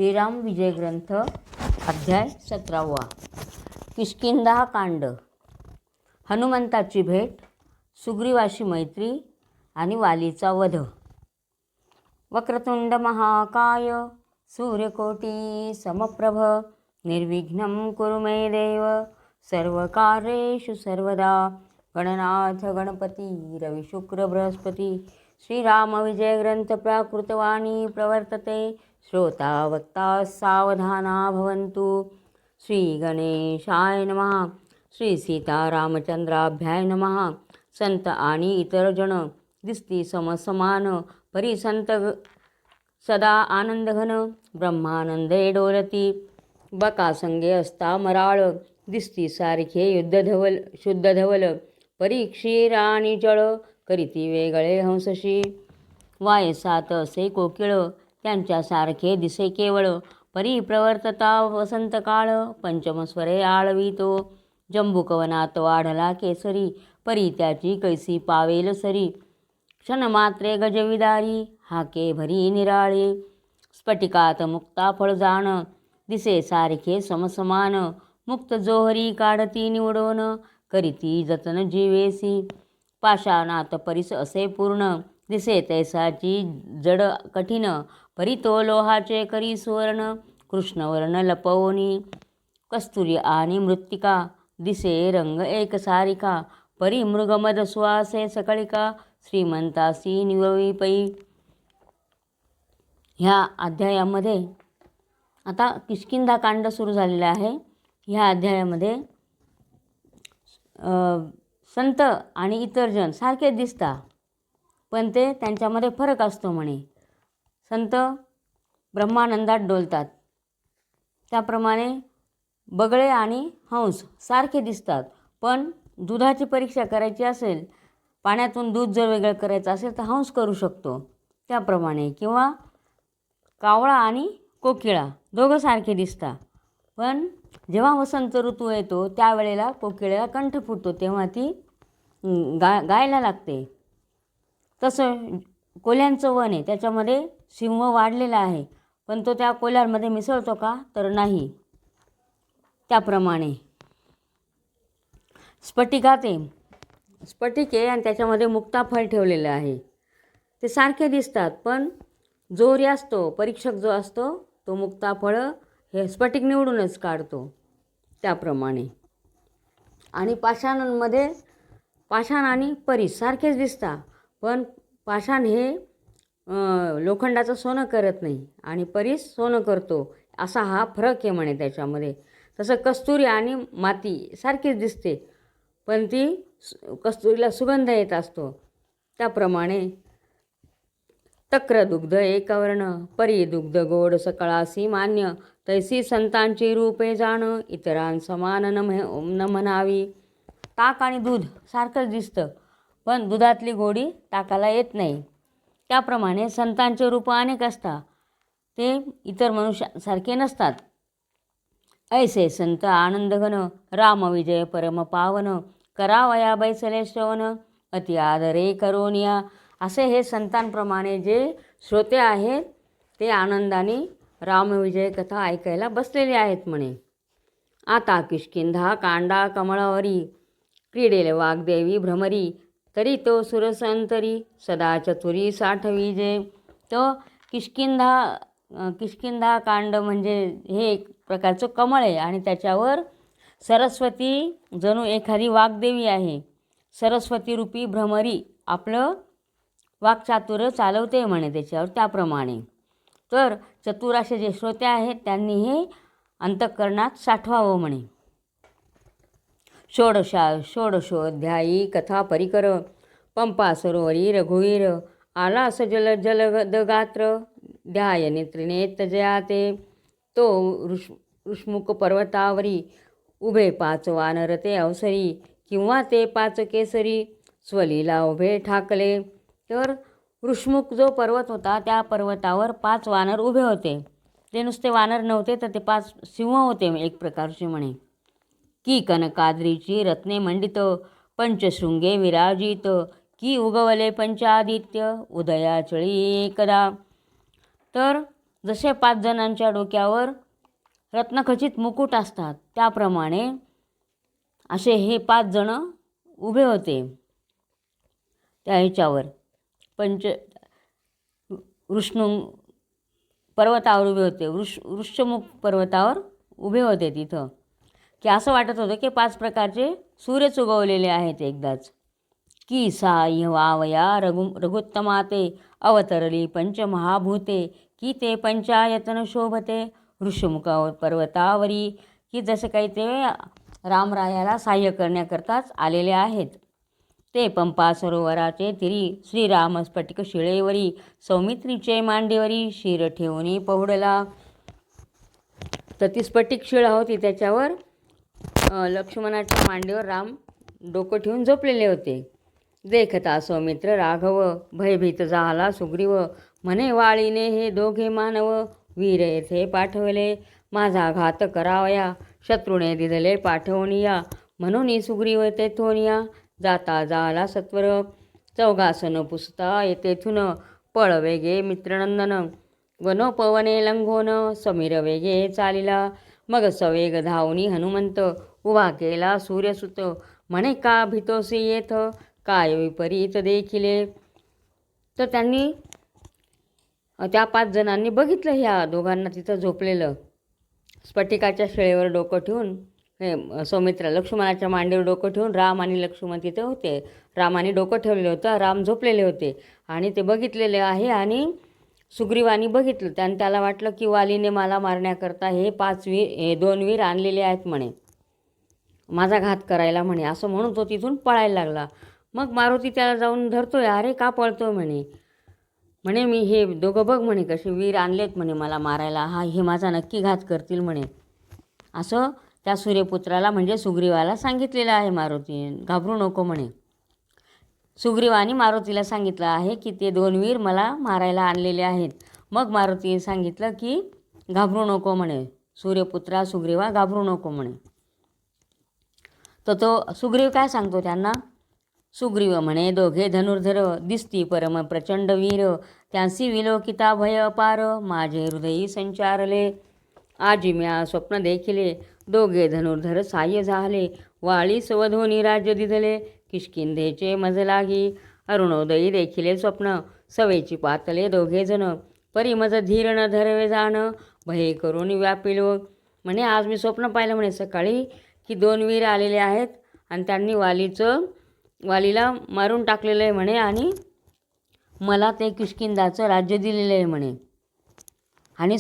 श्रीराम विजय ग्रंथ अध्याय 17वा किष्किंधा कांड. हनुमंताची भेट, सुग्रीवाशी मैत्री आणि वालीचा वध. वक्रतुंड महाकाय सूर्यकोटी समप्रभ निर्विघ्नं कुरु मे देव सर्वकार्येषु सर्वदा. गणनाथ गणपती रविशुक्र बृहस्पती. श्रीराम विजय ग्रंथ प्राकृतवाणी प्रवर्तते. श्रोता वक्ता सावधाना भवन्तु. श्री गणेशाय नमः. श्री सीतारामचंद्राभ्याय नमः. संत आणि इतर जन दिसती समसमान परिसंत सदा आनंदघन ब्रह्मानंदे डोलती. बकासंगे असता मराळ दिसती सारखे शुद्ध धवल परीक्षीर आणि जळ करीती वेगळे हंसशी. वायसात असे कोकिळ त्यांच्यासारखे दिसे केवळ परिप्रवर्तता वसंतकाळ पंचमस्वरे आळवितो. जंबुकवनात वाढला केसरी परी त्याची कैसी पावेल सरी. क्षणमात्रे गजविदारी हाके भरी निराळे स्फटिकात मुक्ता फळजाण दिसे सारखे समसमान. मुक्त जोहरी काढती निवडून करीती जतन जीवेसी. पाषाणात परिस असे पूर्ण दिसे तैसाची जड कठीण परी तो लोहाचे करी सुवर्ण कृष्णवर्ण लपवणी. कस्तुरी आणि मृत्तिका दिसे रंग एक सारिका परी मृगमद सुवासे सकळिका श्रीमंतासी निवळी पै. ह्या अध्यायामध्ये आता किष्किंधा कांड सुरू झालेलं आहे. ह्या अध्यायामध्ये संत आणि इतर जन सारखे दिसतात, पण ते त्यांच्यामध्ये फरक असतो म्हणे. संत ब्रह्मानंदात डोलतात, त्याप्रमाणे बगळे आणि हंस सारखे दिसतात, पण दुधाची परीक्षा करायची असेल, पाण्यातून दूध जर वेगळं करायचं असेल तर हंस करू शकतो त्याप्रमाणे. किंवा कावळा आणि कोकिळा दोघं सारखे दिसतात, पण जेव्हा वसंत ऋतू येतो त्यावेळेला कोकिळेला कंठ फुटतो, तेव्हा ती गायला लागते. तसं कोल्ह्यांचं वन आहे, त्याच्यामध्ये सिंह वाढलेला आहे, पण तो त्या कोल्ह्यांमध्ये मिसळतो का, तर नाही. त्याप्रमाणे स्फटिक आहे आणि त्याच्यामध्ये मुक्ताफळ ठेवलेलं आहे. ते सारखे दिसतात, पण जो असतो परीक्षक जो असतो तो मुक्ताफळ हे स्फटिक निवडूनच काढतो त्याप्रमाणे. आणि पाषाणांमध्ये पाषाण आणि परीस सारखेच दिसतात, पण पाषाण हे लोखंडाचं सोनं करत नाही आणि परीस सोनं करतो, असा हा फरक आहे म्हणे त्याच्यामध्ये. तसं कस्तुरी आणि माती सारखीच दिसते, पण ती कस्तुरीला सुगंध येत असतो त्याप्रमाणे. तक्र दुग्ध एकवर्ण परी दुग्ध गोड सकळासी मान्य तैसी संतांची रूपे जाण इतरांसमान न म्हणावी. ताक आणि दूध सारखंच दिसतं, पण दुधातली गोडी ताकाला येत नाही. त्याप्रमाणे संतांचे रूप अनेक असतात, ते इतर मनुष्यासारखे नसतात. ऐसे संत आनंदघन राम विजय परम पावन करावया बैसले श्रवण अति आदरे करोनिया. असे हे संतांप्रमाणे जे श्रोते आहेत ते आनंदाने रामविजय कथा ऐकायला बसलेले आहेत म्हणे. आता किष्किंधा कांडा कमळावरी क्रीडेल वाग्देवी भ्रमरी तरी तो सुरसंतरी सदा चतुरी साठवी जे. तो किष्किंधा कांड म्हणजे हे एक प्रकारचं कमळ आहे आणि त्याच्यावर सरस्वती जणू एखादी वाग्देवी आहे. सरस्वती रूपी भ्रमरी आपलं वाक्चातुर्य चालवते म्हणे त्याच्यावर. त्याप्रमाणे तर चतुर असे जे श्रोते आहेत त्यांनी हे अंतःकरणात साठवावं म्हणे. षोडशोध्यायी कथा परिकर पंपा सरोवरी रघुवीर आला जलद गात्र ध्याय त्रिनेत्र जयाते. तो ऋष्मुक पर्वतावरी उभे 5 वानर ते अवसरी किंवा ते 5 केसरी स्वलीला उभे ठाकले. तर ऋष्मुक जो पर्वत होता त्या पर्वतावर 5 वानर उभे होते. ते नुसते वानर नव्हते, तर ते 5 सिंह होते एक प्रकारचे म्हणे. की कनकाद्रीची रत्ने मंडित पंचशृंगे विराजित की उगवले पंचादित्य उदयाचळी एकदा. तर जसे 5 जणांच्या डोक्यावर रत्नखचित मुकुट असतात त्याप्रमाणे असे हे 5 जण उभे होते त्या ह्याच्यावर वृष्णुंग पर्वतावर उभे होते. वृक्षमुख पर्वतावर उभे होते तिथं, की असं वाटत होतं की 5 प्रकारचे सूर्यच उगवलेले आहेत एकदाच. की साह्य वावया रघुत्तमाते अवतरली पंचमहाभूते की ते पंचायतन शोभते ऋषमुख पर्वतावरी, की जसं काही ते रामरायाला साह्य करण्याकरताच आलेले आहेत. ते पंपा सरोवराचे तिरी श्रीराम स्फटिक शिळेवरी सौमित्रीचे मांडीवरी शिर ठेवून पहुडला. तर ती स्फटिक शिळा होती, त्याच्यावर लक्ष्मणाच्या मांडीवर राम डोकं ठेवून झोपलेले होते. देखता सौमित्र राघव भयभीत झाला सुग्रीव, म्हणे वाळीने हे दोघे मानव वीर येथे पाठवले, माझा घात करावया शत्रूने दिधले पाठवणिया, म्हणून सुग्रीव तेथून या जाता झाला सत्वर, चौघासन पुसता तेथून पळ वेगे मित्रनंदन, वनोपवने लंघोन समीर वेगे चालिला, मग सवेग धावनी हनुमंत उभा केला सूर्यसुत, म्हणे का भीतोसी येथ काय विपरीत देखिले. तर त्यांनी त्या 5 जणांनी बघितलं ह्या दोघांना तिथं झोपलेलं, स्फटिकाच्या शिळेवर डोकं ठेवून. सौमित्र लक्ष्मणाच्या मांडीवर डोकं ठेवून राम आणि लक्ष्मण तिथे होते. रामाने डोकं ठेवलेलं होतं, राम झोपलेले होते आणि ते बघितलेले आहे. आणि सुग्रीवानी बघितलं, त्याने त्याला वाटलं की वालीने मला मारण्याकरता हे 2 वीर आणलेले आहेत म्हणे, माझा घात करायला म्हणे, असं म्हणून तो तिथून पळायला लागला. मग मारुती त्याला जाऊन धरतोय, अरे का पळतोय म्हणे मी हे दोघं बघ म्हणे कसे वीर आणलेत म्हणे मला मारायला, हे माझा नक्की घात करतील म्हणे, असं त्या सूर्यपुत्राला म्हणजे सुग्रीवाला सांगितलेलं आहे मारुती. घाबरू नको म्हणे. सुग्रीवानी मारुतीला सांगितलं आहे की ते 2 वीर मला मारायला आणलेले आहेत. मग मारुतीने सांगितलं की घाबरू नको म्हणे, सूर्यपुत्रा सुग्रीवा घाबरू नको म्हणे. तर तो सुग्रीव काय सांगतो त्यांना, सुग्रीव म्हणे दोघे धनुर्धर दिसती परम प्रचंड वीर, त्यांसी विलोकिता भय अपार माझे हृदयी संचारले, आजी म्या स्वप्न देखिले दोघे धनुर्धर साह्य झाले, वाळी सवधोनी राज्य दिधले किष्किंधेचे मज लागी, अरुणोदयी देखिले स्वप्न सवेची पातले दोघे जण, परी मज धीर न धरवे जाण भये करून व्यापिलो, म्हणे आज मी स्वप्न पाहिलं म्हणे सकाळी की 2 वीर आलेले आहेत आणि त्यांनी वालीला मारून टाकलेलं आहे म्हणे आणि मला ते किष्किंधाचं राज्य दिलेलं आहे म्हणे, आणि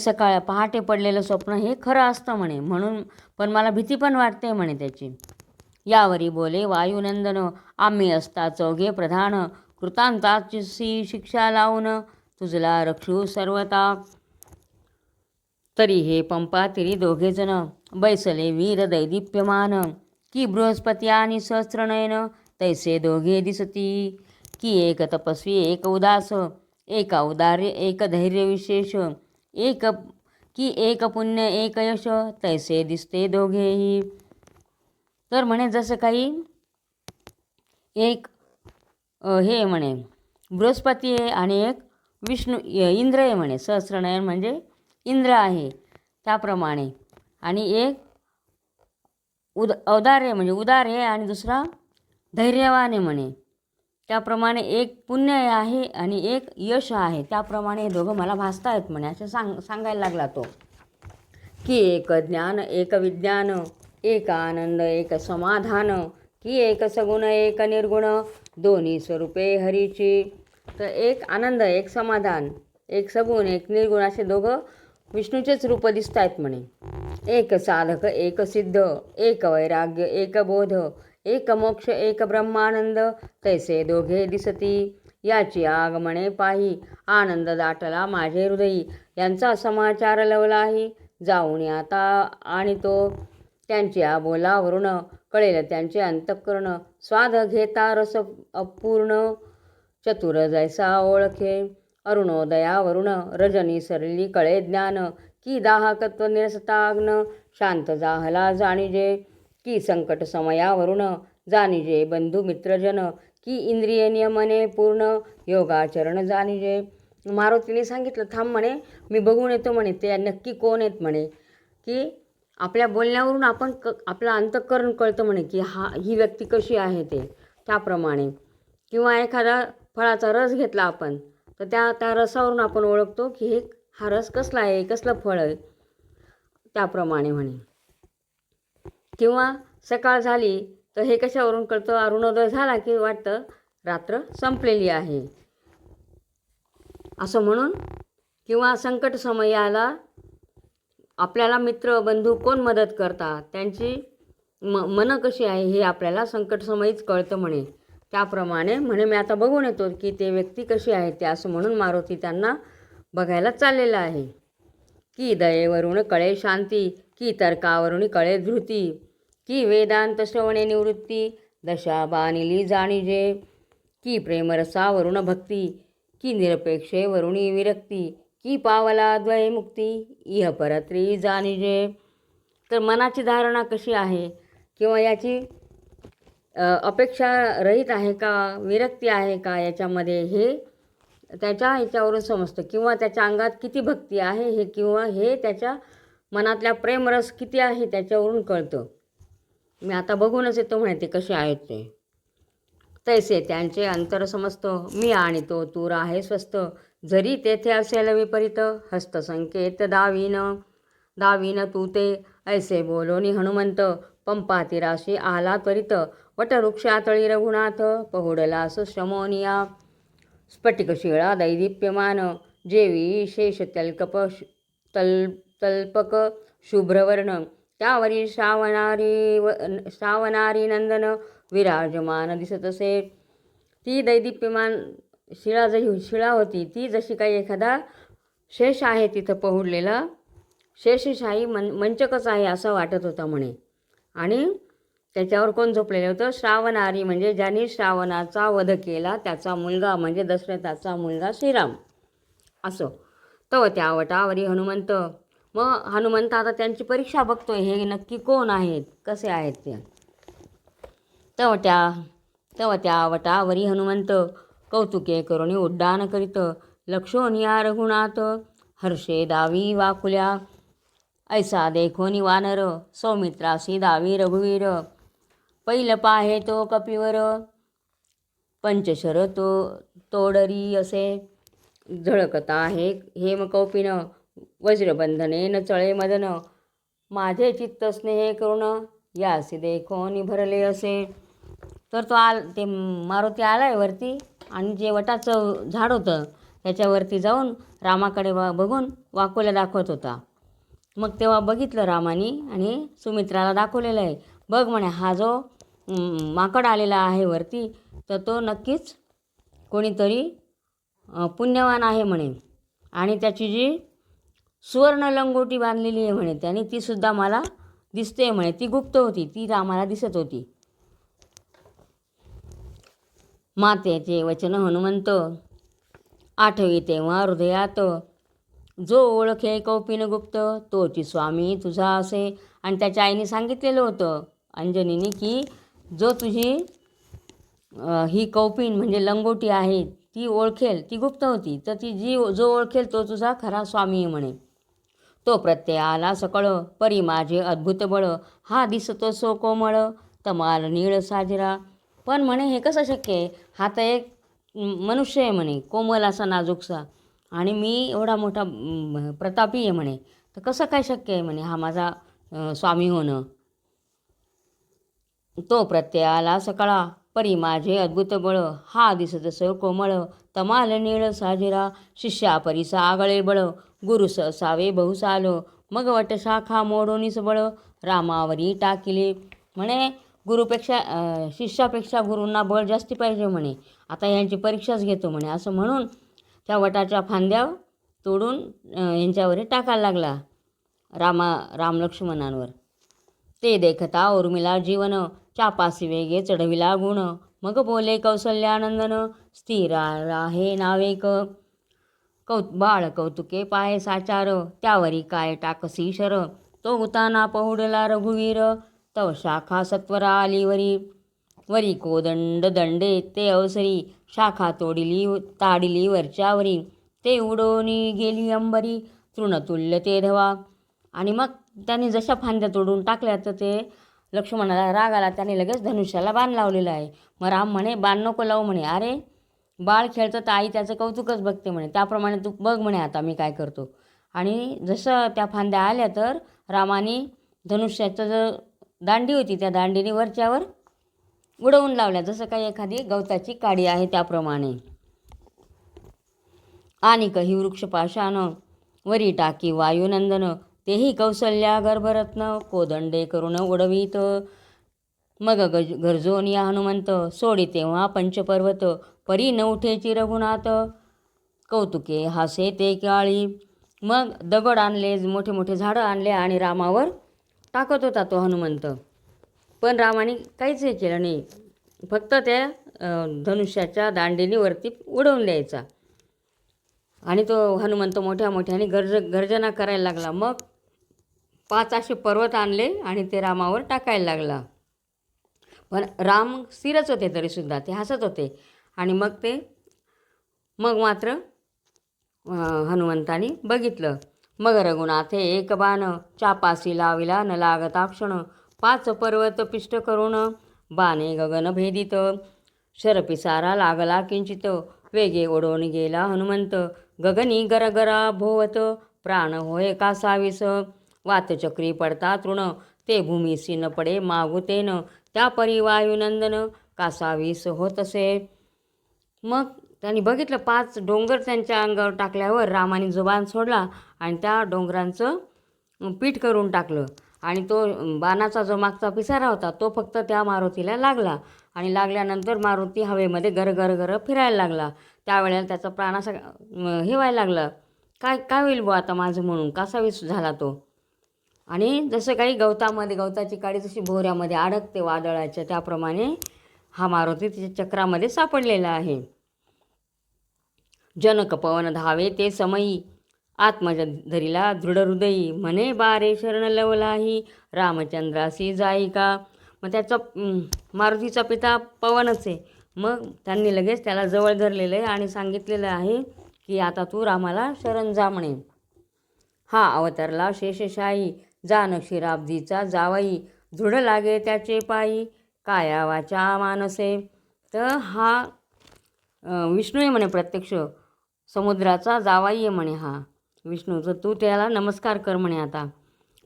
पहाटे पडलेलं स्वप्न हे खरं असतं म्हणे, म्हणून पण मला भीती पण वाटते म्हणे त्याची. यावरी बोले वायुनंदन आम्ही असता चौघे प्रधान, कृतांताची शिक्षा लावून तुझला रक्षू सर्वता, तरी हे पंपा तिरी दोघे जण बैसले वीर दैदिप्यमान, की बृहस्पती आणि सहस्त्रनयन तैसे दोघे दिसती, की एक तपस्वी एक उदास, एक औदार्य एक धैर्य विशेष, एक पुण्य एक यश तैसे दिसते दोघेही. तर म्हणे जसं काही एक हे म्हणे बृहस्पती आहे आणि एक इंद्र आहे म्हणे, सहस्त्रनयन म्हणजे इंद्र आहे त्याप्रमाणे, आणि एक औदार्य म्हणजे उदार आहे आणि दुसरा धैर्यवान आहे म्हणे, त्याप्रमाणे एक पुण्य आहे आणि एक यश आहे, त्याप्रमाणे हे दोघं मला भासता आहेत म्हणे, असं सांगायला लागला तो. की एक ज्ञान एक विज्ञान एक आनंद एक समाधान, की एक सगुण एक निर्गुण दोन्ही स्वरूपे हरीची. तर एक आनंद एक समाधान एक सगुण एक निर्गुण असे दोघं विष्णूचेच रूप दिसत आहेत म्हणे. एक साधक एक सिद्ध एक वैराग्य एक बोध एक मोक्ष एक ब्रह्मानंद तैसे दोघे दिसती, याची आगमने पाही आनंद दाटला माझे हृदयी, यांचा समाचार लवलाही जाऊन आता आणि तो, त्यांची बोलावरून कळेल त्यांचे अंतःकरण, स्वाद घेता रस अपूर्ण चतुर जैसा ओळखे, अरुणोदयावरून रजनी सरली कळे ज्ञान, की दाहकत्व निरसताग्न शांत जाहला जाणीजे, की संकट समयावरून जाणीजे बंधू मित्रजन, की इंद्रिय नियमने पूर्ण योगाचरण जाणीजे, मारुतीने सांगितलं, थांब म्हणे, मी बघून येतो म्हणे ते नक्की कोण आहेत म्हणे. की आपल्या बोलण्यावरून आपण आपलं अंतःकरण कळतं म्हणे की ही व्यक्ती कशी आहे ते, त्याप्रमाणे. किंवा एखादा फळाचा रस घेतला आपण, तर त्या रसावरून आपण ओळखतो की हा रस कसला आहे, कसलं फळ आहे, त्याप्रमाणे म्हणे. किंवा सकाळ झाली तर हे कशावरून कळतं, अरुणोदय झाला की वाटतं रात्र संपलेली आहे, असं म्हणून. किंवा संकट समयाला आपल्याला मित्र बंधू कोण मदत करतात, त्यांची मनं कशी आहे हे आपल्याला संकट समयीच कळतं म्हणे. त्याप्रमाणे म्हणे मी आता बघून येतो की ते व्यक्ती कशी आहे ते, असं म्हणून मारुती त्यांना बघायला चाललेला आहे. की दयेवरून कळे शांती, की तर्कावरून कळे धृती, की वेदांत श्रवणे निवृत्ती, दशा बानिली जाणीजे, की प्रेमरसावरून भक्ती, की निरपेक्षेवरुणी विरक्ती, की पावला द्वयमुक्ती, इह परत्री जाणीजे. तर मनाची धारणा कशी आहे, किंवा याची अपेक्षा रहित आहे का, विरक्ती आहे का याच्यामध्ये, हे त्याच्या ह्याच्यावरून समजतं. किंवा त्याच्या अंगात किती भक्ती आहे हे, किंवा हे त्याच्या मनातल्या प्रेमरस किती आहे त्याच्यावरून कळतं. मी आता बघूनच येतो म्हणे ते कसे आहेत ते. तैसे त्यांचे अंतर समजतं, मी आणि तो तूर आहे स्वस्त, जरी तेथे असेल विपरीत, हस्तसंकेत दावीन तू ते, ऐसे बोलोनी हनुमंत, पंपा तिराशी आला त्वरित, वटवृक्षातळी रघुनाथ, पहुडलास श्रमोनिया, स्फटिकशिळा दैदिप्यमान, जेवी शेष तल्पक शुभ्रवर्ण, त्यावरी श्रावणारी नंदन विराजमान दिसतसे. ती दैदिप्यमान शिळा होती, ती जशी काही एखादा शेष आहे तिथं पहुडलेला, शेषशाही मंचकच आहे असं वाटत होतं म्हणे. आणि त्याच्यावर कोण झोपलेलं होतं, श्रावणारी म्हणजे ज्यांनी श्रावणाचा वध केला त्याचा मुलगा, म्हणजे दशरथाचा मुलगा श्रीराम, असं. तव त्या वटावरी हनुमंत. मग हनुमंत आता त्यांची परीक्षा बघतोय, हे नक्की कोण आहेत, कसे आहेत ते. तव त्या वटावरी हनुमंत, कौतुके करुणी उड्डाण करीत, लक्षोनिया रघुनाथ, हर्षे दावी वाकुल्या, ऐसा देखोनी वानर, सौमित्रासी दावी रघुवीर, पैल पाहे तो कपिवर, पंचशर तोडरी असे, झळकता हेम कौपिन, वज्रबंधने न चळे मदन, माझे चित्त स्नेह करुण, यासी देखोनी भरले असे. तर ते मारुती आलाय वरती, आणि जे वटाचं झाड होतं त्याच्यावरती जाऊन रामाकडे बघून वाकुल्या दाखवत होता. मग तेव्हा बघितलं रामाने आणि सुमित्राला दाखवलेलं आहे, बघ म्हणे हा जो माकड आलेला आहे वरती, तर तो नक्कीच कोणीतरी पुण्यवान आहे म्हणे. आणि त्याची जी सुवर्ण लंगोटी बांधलेली आहे म्हणे त्याने, तीसुद्धा मला दिसते म्हणे, ती गुप्त होती, ती रामाला दिसत होती. मातेचे वचन हनुमंत, आठवी तेव्हा हृदयात, जो ओळखे कौपिन गुप्त, तोची स्वामी तुझा असे. आणि त्याच्या आईने सांगितलेलं होतं अंजनीने, की जो तुझी ही कौपिन म्हणजे लंगोटी आहे ती ओळखेल, ती गुप्त होती, तर ती जो ओळखेल तो तुझा खरा स्वामी आहे म्हणे. तो प्रत्यय आला सकळ, परी माझे अद्भुत बळ, हा दिसतो सो कोमळ, तमाल नीळ साजरा. पण म्हणे हे कसं शक्य आहे, हा तर एक मनुष्य आहे म्हणे, कोमल असा नाजूकसा, आणि मी एवढा मोठा प्रतापी आहे म्हणे, तर कसं काय शक्य आहे म्हणे हा माझा स्वामी होणं. तो प्रत्यय आला सकळा, परी माझे अद्भुत बळ, हा दिसत सो कोमळ, तमाल नीळ साजिरा, शिष्या परीसा आगळे बळ, गुरुस असावे बहुसालो, मग वटशाखा मोडोनीस बळ, रामावरी टाकिले. म्हणे शिष्यापेक्षा गुरूंना बळ जास्ती पाहिजे म्हणे, आता यांची परीक्षाच घेतो म्हणे, असं म्हणून त्या वटाच्या फांद्या तोडून यांच्यावर टाकायला लागला राम लक्ष्मणांवर. ते देखता उर्मिला जीवन, चापासी वेगे चढविला गुण, मग बोले कौसल्यानंदन, स्थिर आहे नावेक, बाळ कौतुके पाहे साचार, त्यावरी काय टाकसी शर, तो उताना पहुडला रघुवीर, तव शाखा सत्वरा आली वरी कोदंड दंडे ते अवसरी, शाखा ताडिली वरच्यावरी, ते उडवणी गेली अंबरी तृणतुल्य ते धवा. आणि मग त्यांनी जशा फांद्या तोडून टाकल्या तर ते लक्ष्मणाला राग आला. त्याने लगेच धनुष्याला बाण लावलेला आहे. मग राम म्हणे बाण नको लावू म्हणे. अरे बाळ खेळतं तर आई त्याचं कौतुकच बघते म्हणे. त्याप्रमाणे तू बघ म्हणे आता मी काय करतो. आणि जसं त्या फांद्या आल्या तर रामाने धनुष्याचं जो दांडी होती त्या दांडीने वरच्यावर उडवून लावल्या, जसं काही एखादी गवताची काडी आहे त्याप्रमाणे. आणि काही वृक्षपाशान वरी टाकी वायुनंदन तेही कौसल्या गर्भरत्न कोदंडे करून उडवीत. मग गरजोनी हनुमंत सोडी तेव्हा पंचपर्वत परी नवठेची रघुनाथ कौतुके हासे ते काळी. मग दगड आणले, मोठे मोठे झाडं आणले आणि रामावर टाकत होता तो हनुमंत. पण रामाने काहीच हे केलं नाही, फक्त त्या धनुष्याच्या दांडीने वरती उडवून द्यायचा. आणि तो हनुमंत मोठ्या मोठ्याने गर्जना करायला लागला. मग 5 असे पर्वत आणले आणि ते रामावर टाकायला लागला. पण राम स्थिरच होते तरीसुद्धा ते हसत होते. आणि मग मात्र हनुमंताने बघितलं. मग रघुनाथे एक बाण चापासी लाविला न लागता क्षण 5 पर्वत पिष्ट करून बाणे गगन भेदित. शरपिसारा लागला किंचित वेगे ओढून गेला हनुमंत गगनी गरगरा भोवत प्राण होय कासावीस. वातचक्री पडता तृण ते भूमीसी न पडे मागुतेन त्या परी वायुनंदन कासावीस होतसे. मग त्यांनी बघितलं 5 डोंगर त्यांच्या अंगावर टाकल्यावर रामाने जुबान सोडला आणि त्या डोंगरांचं पीठ करून टाकलं. आणि तो बाणाचा जो मागचा पिसारा होता तो फक्त त्या मारुतीला लागला. आणि लागल्यानंतर मारुती हवेमध्ये गर फिरायला लागला. त्यावेळेला त्याचा प्राण असा हे व्हायला लागला, काय होईल बुवा आता माझं म्हणून कासावीस झाला तो. आणि जसं काही गवताची काडी जशी भोवऱ्यामध्ये अडकते वादळाच्या, त्याप्रमाणे हा मारुती तिच्या चक्रामध्ये सापडलेला आहे. जनक पवन धावे ते समयी आत्मज धरिला दृढ हृदयी म्हणे बारे शरण लवलाही रामचंद्रासी जाई का. मग त्याचा मारुतीचा पिता पवनच आहे. मग त्यांनी लगेच त्याला जवळ धरलेलं आहे आणि सांगितलेलं आहे की आता तू रामाला शरण जा म्हणे. हा अवतरला शेषशाही जान क्षीराब्दीचा जावाई दृढ लागे त्याचे पायी काया वाचा मानसे. तर हा विष्णू आहे म्हणे, प्रत्यक्ष समुद्राचा जावाई आहे म्हणे हा विष्णू. तर तू त्याला नमस्कार कर म्हणे आता.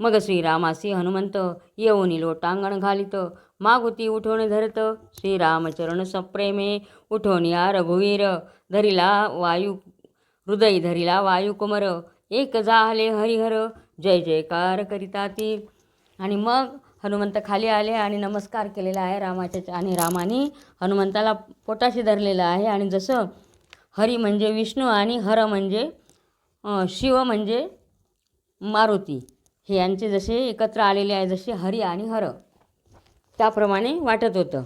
मग श्रीरामासी हनुमंत येऊनी लोटांगण घालित मागुती उठवणे धरत श्रीरामचरण सप्रेमे उठवनिया रघुवीर धरिला वायू हृदय धरिला वायू कुमर एक जाहले हरिहर जय जयकार करिता ती. आणि मग हनुमंत खाली आले आणि नमस्कार केलेला आहे रामाच्या. आणि रामाने हनुमंताला पोटाशी धरलेलं आहे. आणि जसं हरी म्हणजे विष्णू आणि हर म्हणजे शिव म्हणजे मारुती, हे यांचे जसे एकत्र आलेले आहे, जसे हरी आणि हर, त्याप्रमाणे वाटत होतं.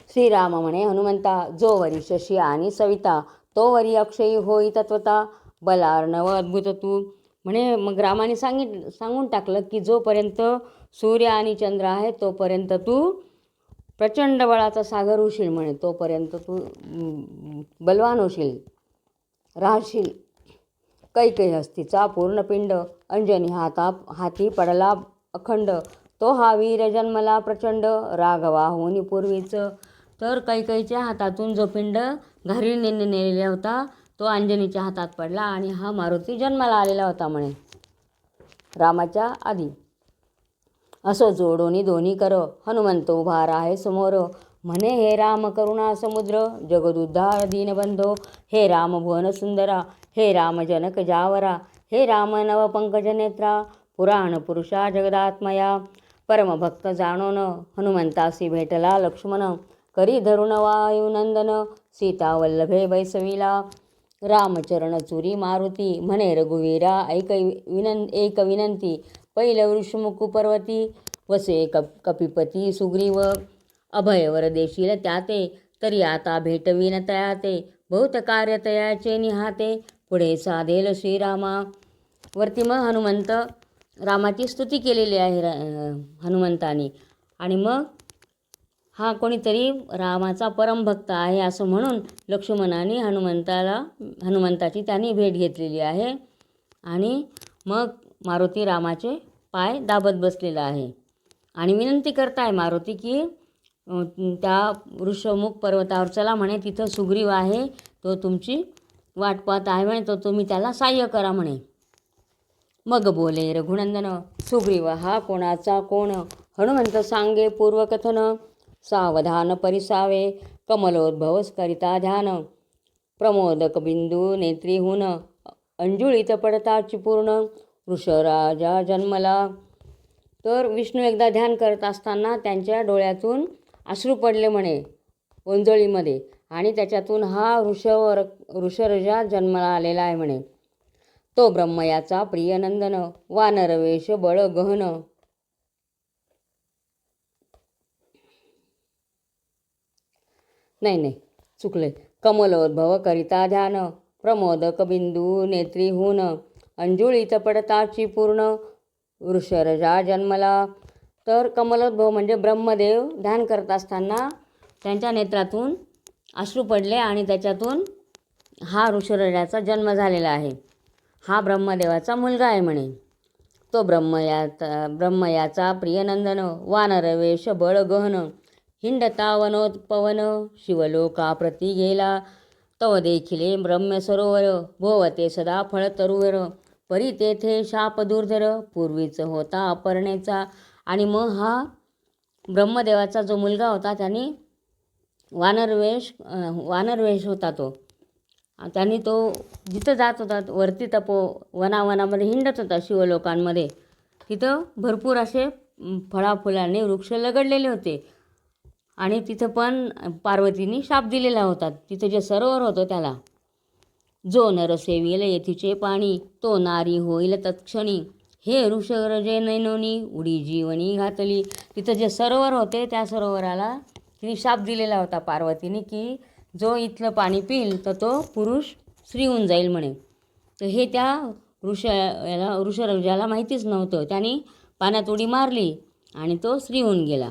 श्रीराम म्हणे हनुमंता जो वरी शशी आणि सविता तो वरी अक्षयी होई तत्वता बलार्णव अद्भुत तू. म्हणे मग रामाने सांगून टाकलं की जोपर्यंत सूर्य आणि चंद्र आहे तोपर्यंत तू प्रचंड बळाचा सागर होशील म्हणे, तोपर्यंत तू बलवान होशील राहशील. कैकेयी हस्तीचा पूर्णपिंड अंजनी हाती पडला अखंड तो हा वीर जन्मला प्रचंड राघवा होनी पूर्वीच. तर कैकेयीच्या हातातून जो पिंड घारीने नेलेला होता तो अंजनीच्या हातात पडला आणि हा मारुती जन्माला आलेला होता म्हणे रामाच्या आधी. असो जोडोनी दोन्ही कर हनुमंत उभा आहे समोर म्हणे हे राम करुणा समुद्र जगदुद्धार दीनबंधो हे राम भुवन सुंदरा हे राम जनक जावरा हे राम नव पंकज नेत्रा पुराण पुरुषा जगदात्मया. परमभक्त जाणोन हनुमंतासी भेटला लक्ष्मण करी धरुण वायुनंदन सीता वल्लभे बैसविला. रामचरण चुरी मारुती म्हणे रघुवीरा एक विनंती पैल वृषमुखू पर्वती वसे कपिपती सुग्रीव अभयवर देशील त्याते तरी आता भेटवीन तयाते बहुत कार्य तयाचे निहाते पुढे साधेल श्रीरामा. वरती मग हनुमंत रामाची स्तुती केलेली आहे हनुमंतानी. आणि मग हा कोणीतरी रामाचा परमभक्त आहे असं म्हणून लक्ष्मणाने हनुमंताची त्यांनी भेट घेतलेली आहे. आणि मग मारुती रामाचे पाय दाबत बसलेला आहे आणि विनंती करताय मारुती की त्या ऋषमुख पर्वतावर चला म्हणे, तिथं सुग्रीव आहे, तो तुमची वाट पाहत आहे म्हणे, तो तुम्ही त्याला साह्य करा म्हणे. मग बोले रघुनंदन, सुग्रीव हा कोणाचा कोण, हनुमंत सांगे पूर्वकथन. सावधान परिसावे कमलोद्भव करिता ध्यान, प्रमोदक बिंदू नेत्रीहून अंजुळीत पडताची पूर्ण, वृषराजा जन्मला. तर विष्णू एकदा ध्यान करत असताना त्यांच्या डोळ्यातून अश्रू पडले म्हणे ओंजळीमध्ये, आणि त्याच्यातून हा ऋषराजा जन्माला आलेला आहे म्हणे. तो ब्रह्मयाचा प्रिय नंदन, वानरवेश बळ गहन. नाही चुकले. कमलोद्भव करिता ध्यान, प्रमोदक बिंदू नेत्रीहून अंजुळीत पडताची पूर्ण, वृषराजा जन्मला. तर कमलोद्भव म्हणजे ब्रह्मदेव ध्यान करत असताना त्यांच्या नेत्रातून अश्रू पडले आणि त्याच्यातून हा ऋषराजाचा जन्म झालेला आहे. हा ब्रह्मदेवाचा मुलगा आहे म्हणे. तो ब्रह्मयाचा प्रियनंदन, वानरवेश बळ गहन, हिंडता वनोत्पवन, शिवलोकाप्रती गेला. तव देखिले ब्रह्म सरोवर, भोवते सदा फळ तरुवर, परी तेथे शाप दुर्धर, पूर्वीच होता अपर्णेचा. आणि मग हा ब्रह्मदेवाचा जो मुलगा होता त्याने वानरवेश होता तो. त्यांनी तो जिथं जात होता वरती वनामध्ये हिंडत होता शिवलोकांमध्ये. तिथं भरपूर असे फळाफुलांनी वृक्ष लगडलेले होते आणि तिथं पण पार्वतीने शाप दिलेला होता. तिथं जे सरोवर होतं त्याला, जो नर सेविल येथीचे पाणी, तो नारी होईल तत्क्षणी, हे ऋषरजे नैनोनी उडी जीवनी घातली. तिथं जे सरोवर होते त्या सरोवराला तिने शाप दिलेला होता पार्वतीने की जो इथलं पाणी पिईल तर तो पुरुष स्त्री होऊन जाईल म्हणे. तर हे त्या ऋषराजाला माहितीच नव्हतं. त्याने पाण्यात उडी मारली आणि तो स्त्री होऊन गेला.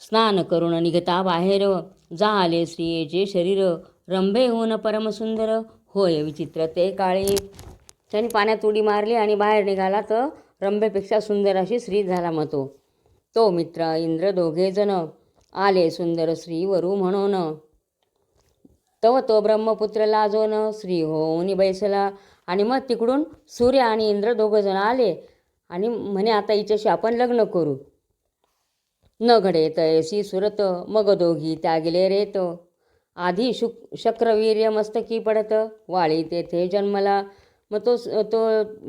स्नान करून निघता बाहेर, जाले स्त्रियेचे शरीर, रंभे होऊन परमसुंदर, होय विचित्र ते काळे. त्याने पाण्यात उडी मारली आणि बाहेर निघाला तर रंभेपेक्षा सुंदर अशी स्त्री झाला. मग तो मित्र इंद्र दोघे जण आले सुंदर स्त्री वरू म्हणून, तव तो ब्रह्मपुत्र लाजोन, स्त्री होऊन बैसला. आणि मग तिकडून सूर्य आणि इंद्र दोघं जण आले आणि म्हणे आता हिच्याशी आपण लग्न करू. न घडे तयसी सुरत, मग दोघी त्यागिले रेत, आधी शक्रवीर्य मस्तकी पडत, वाळी तेथे जन्मला. मग तो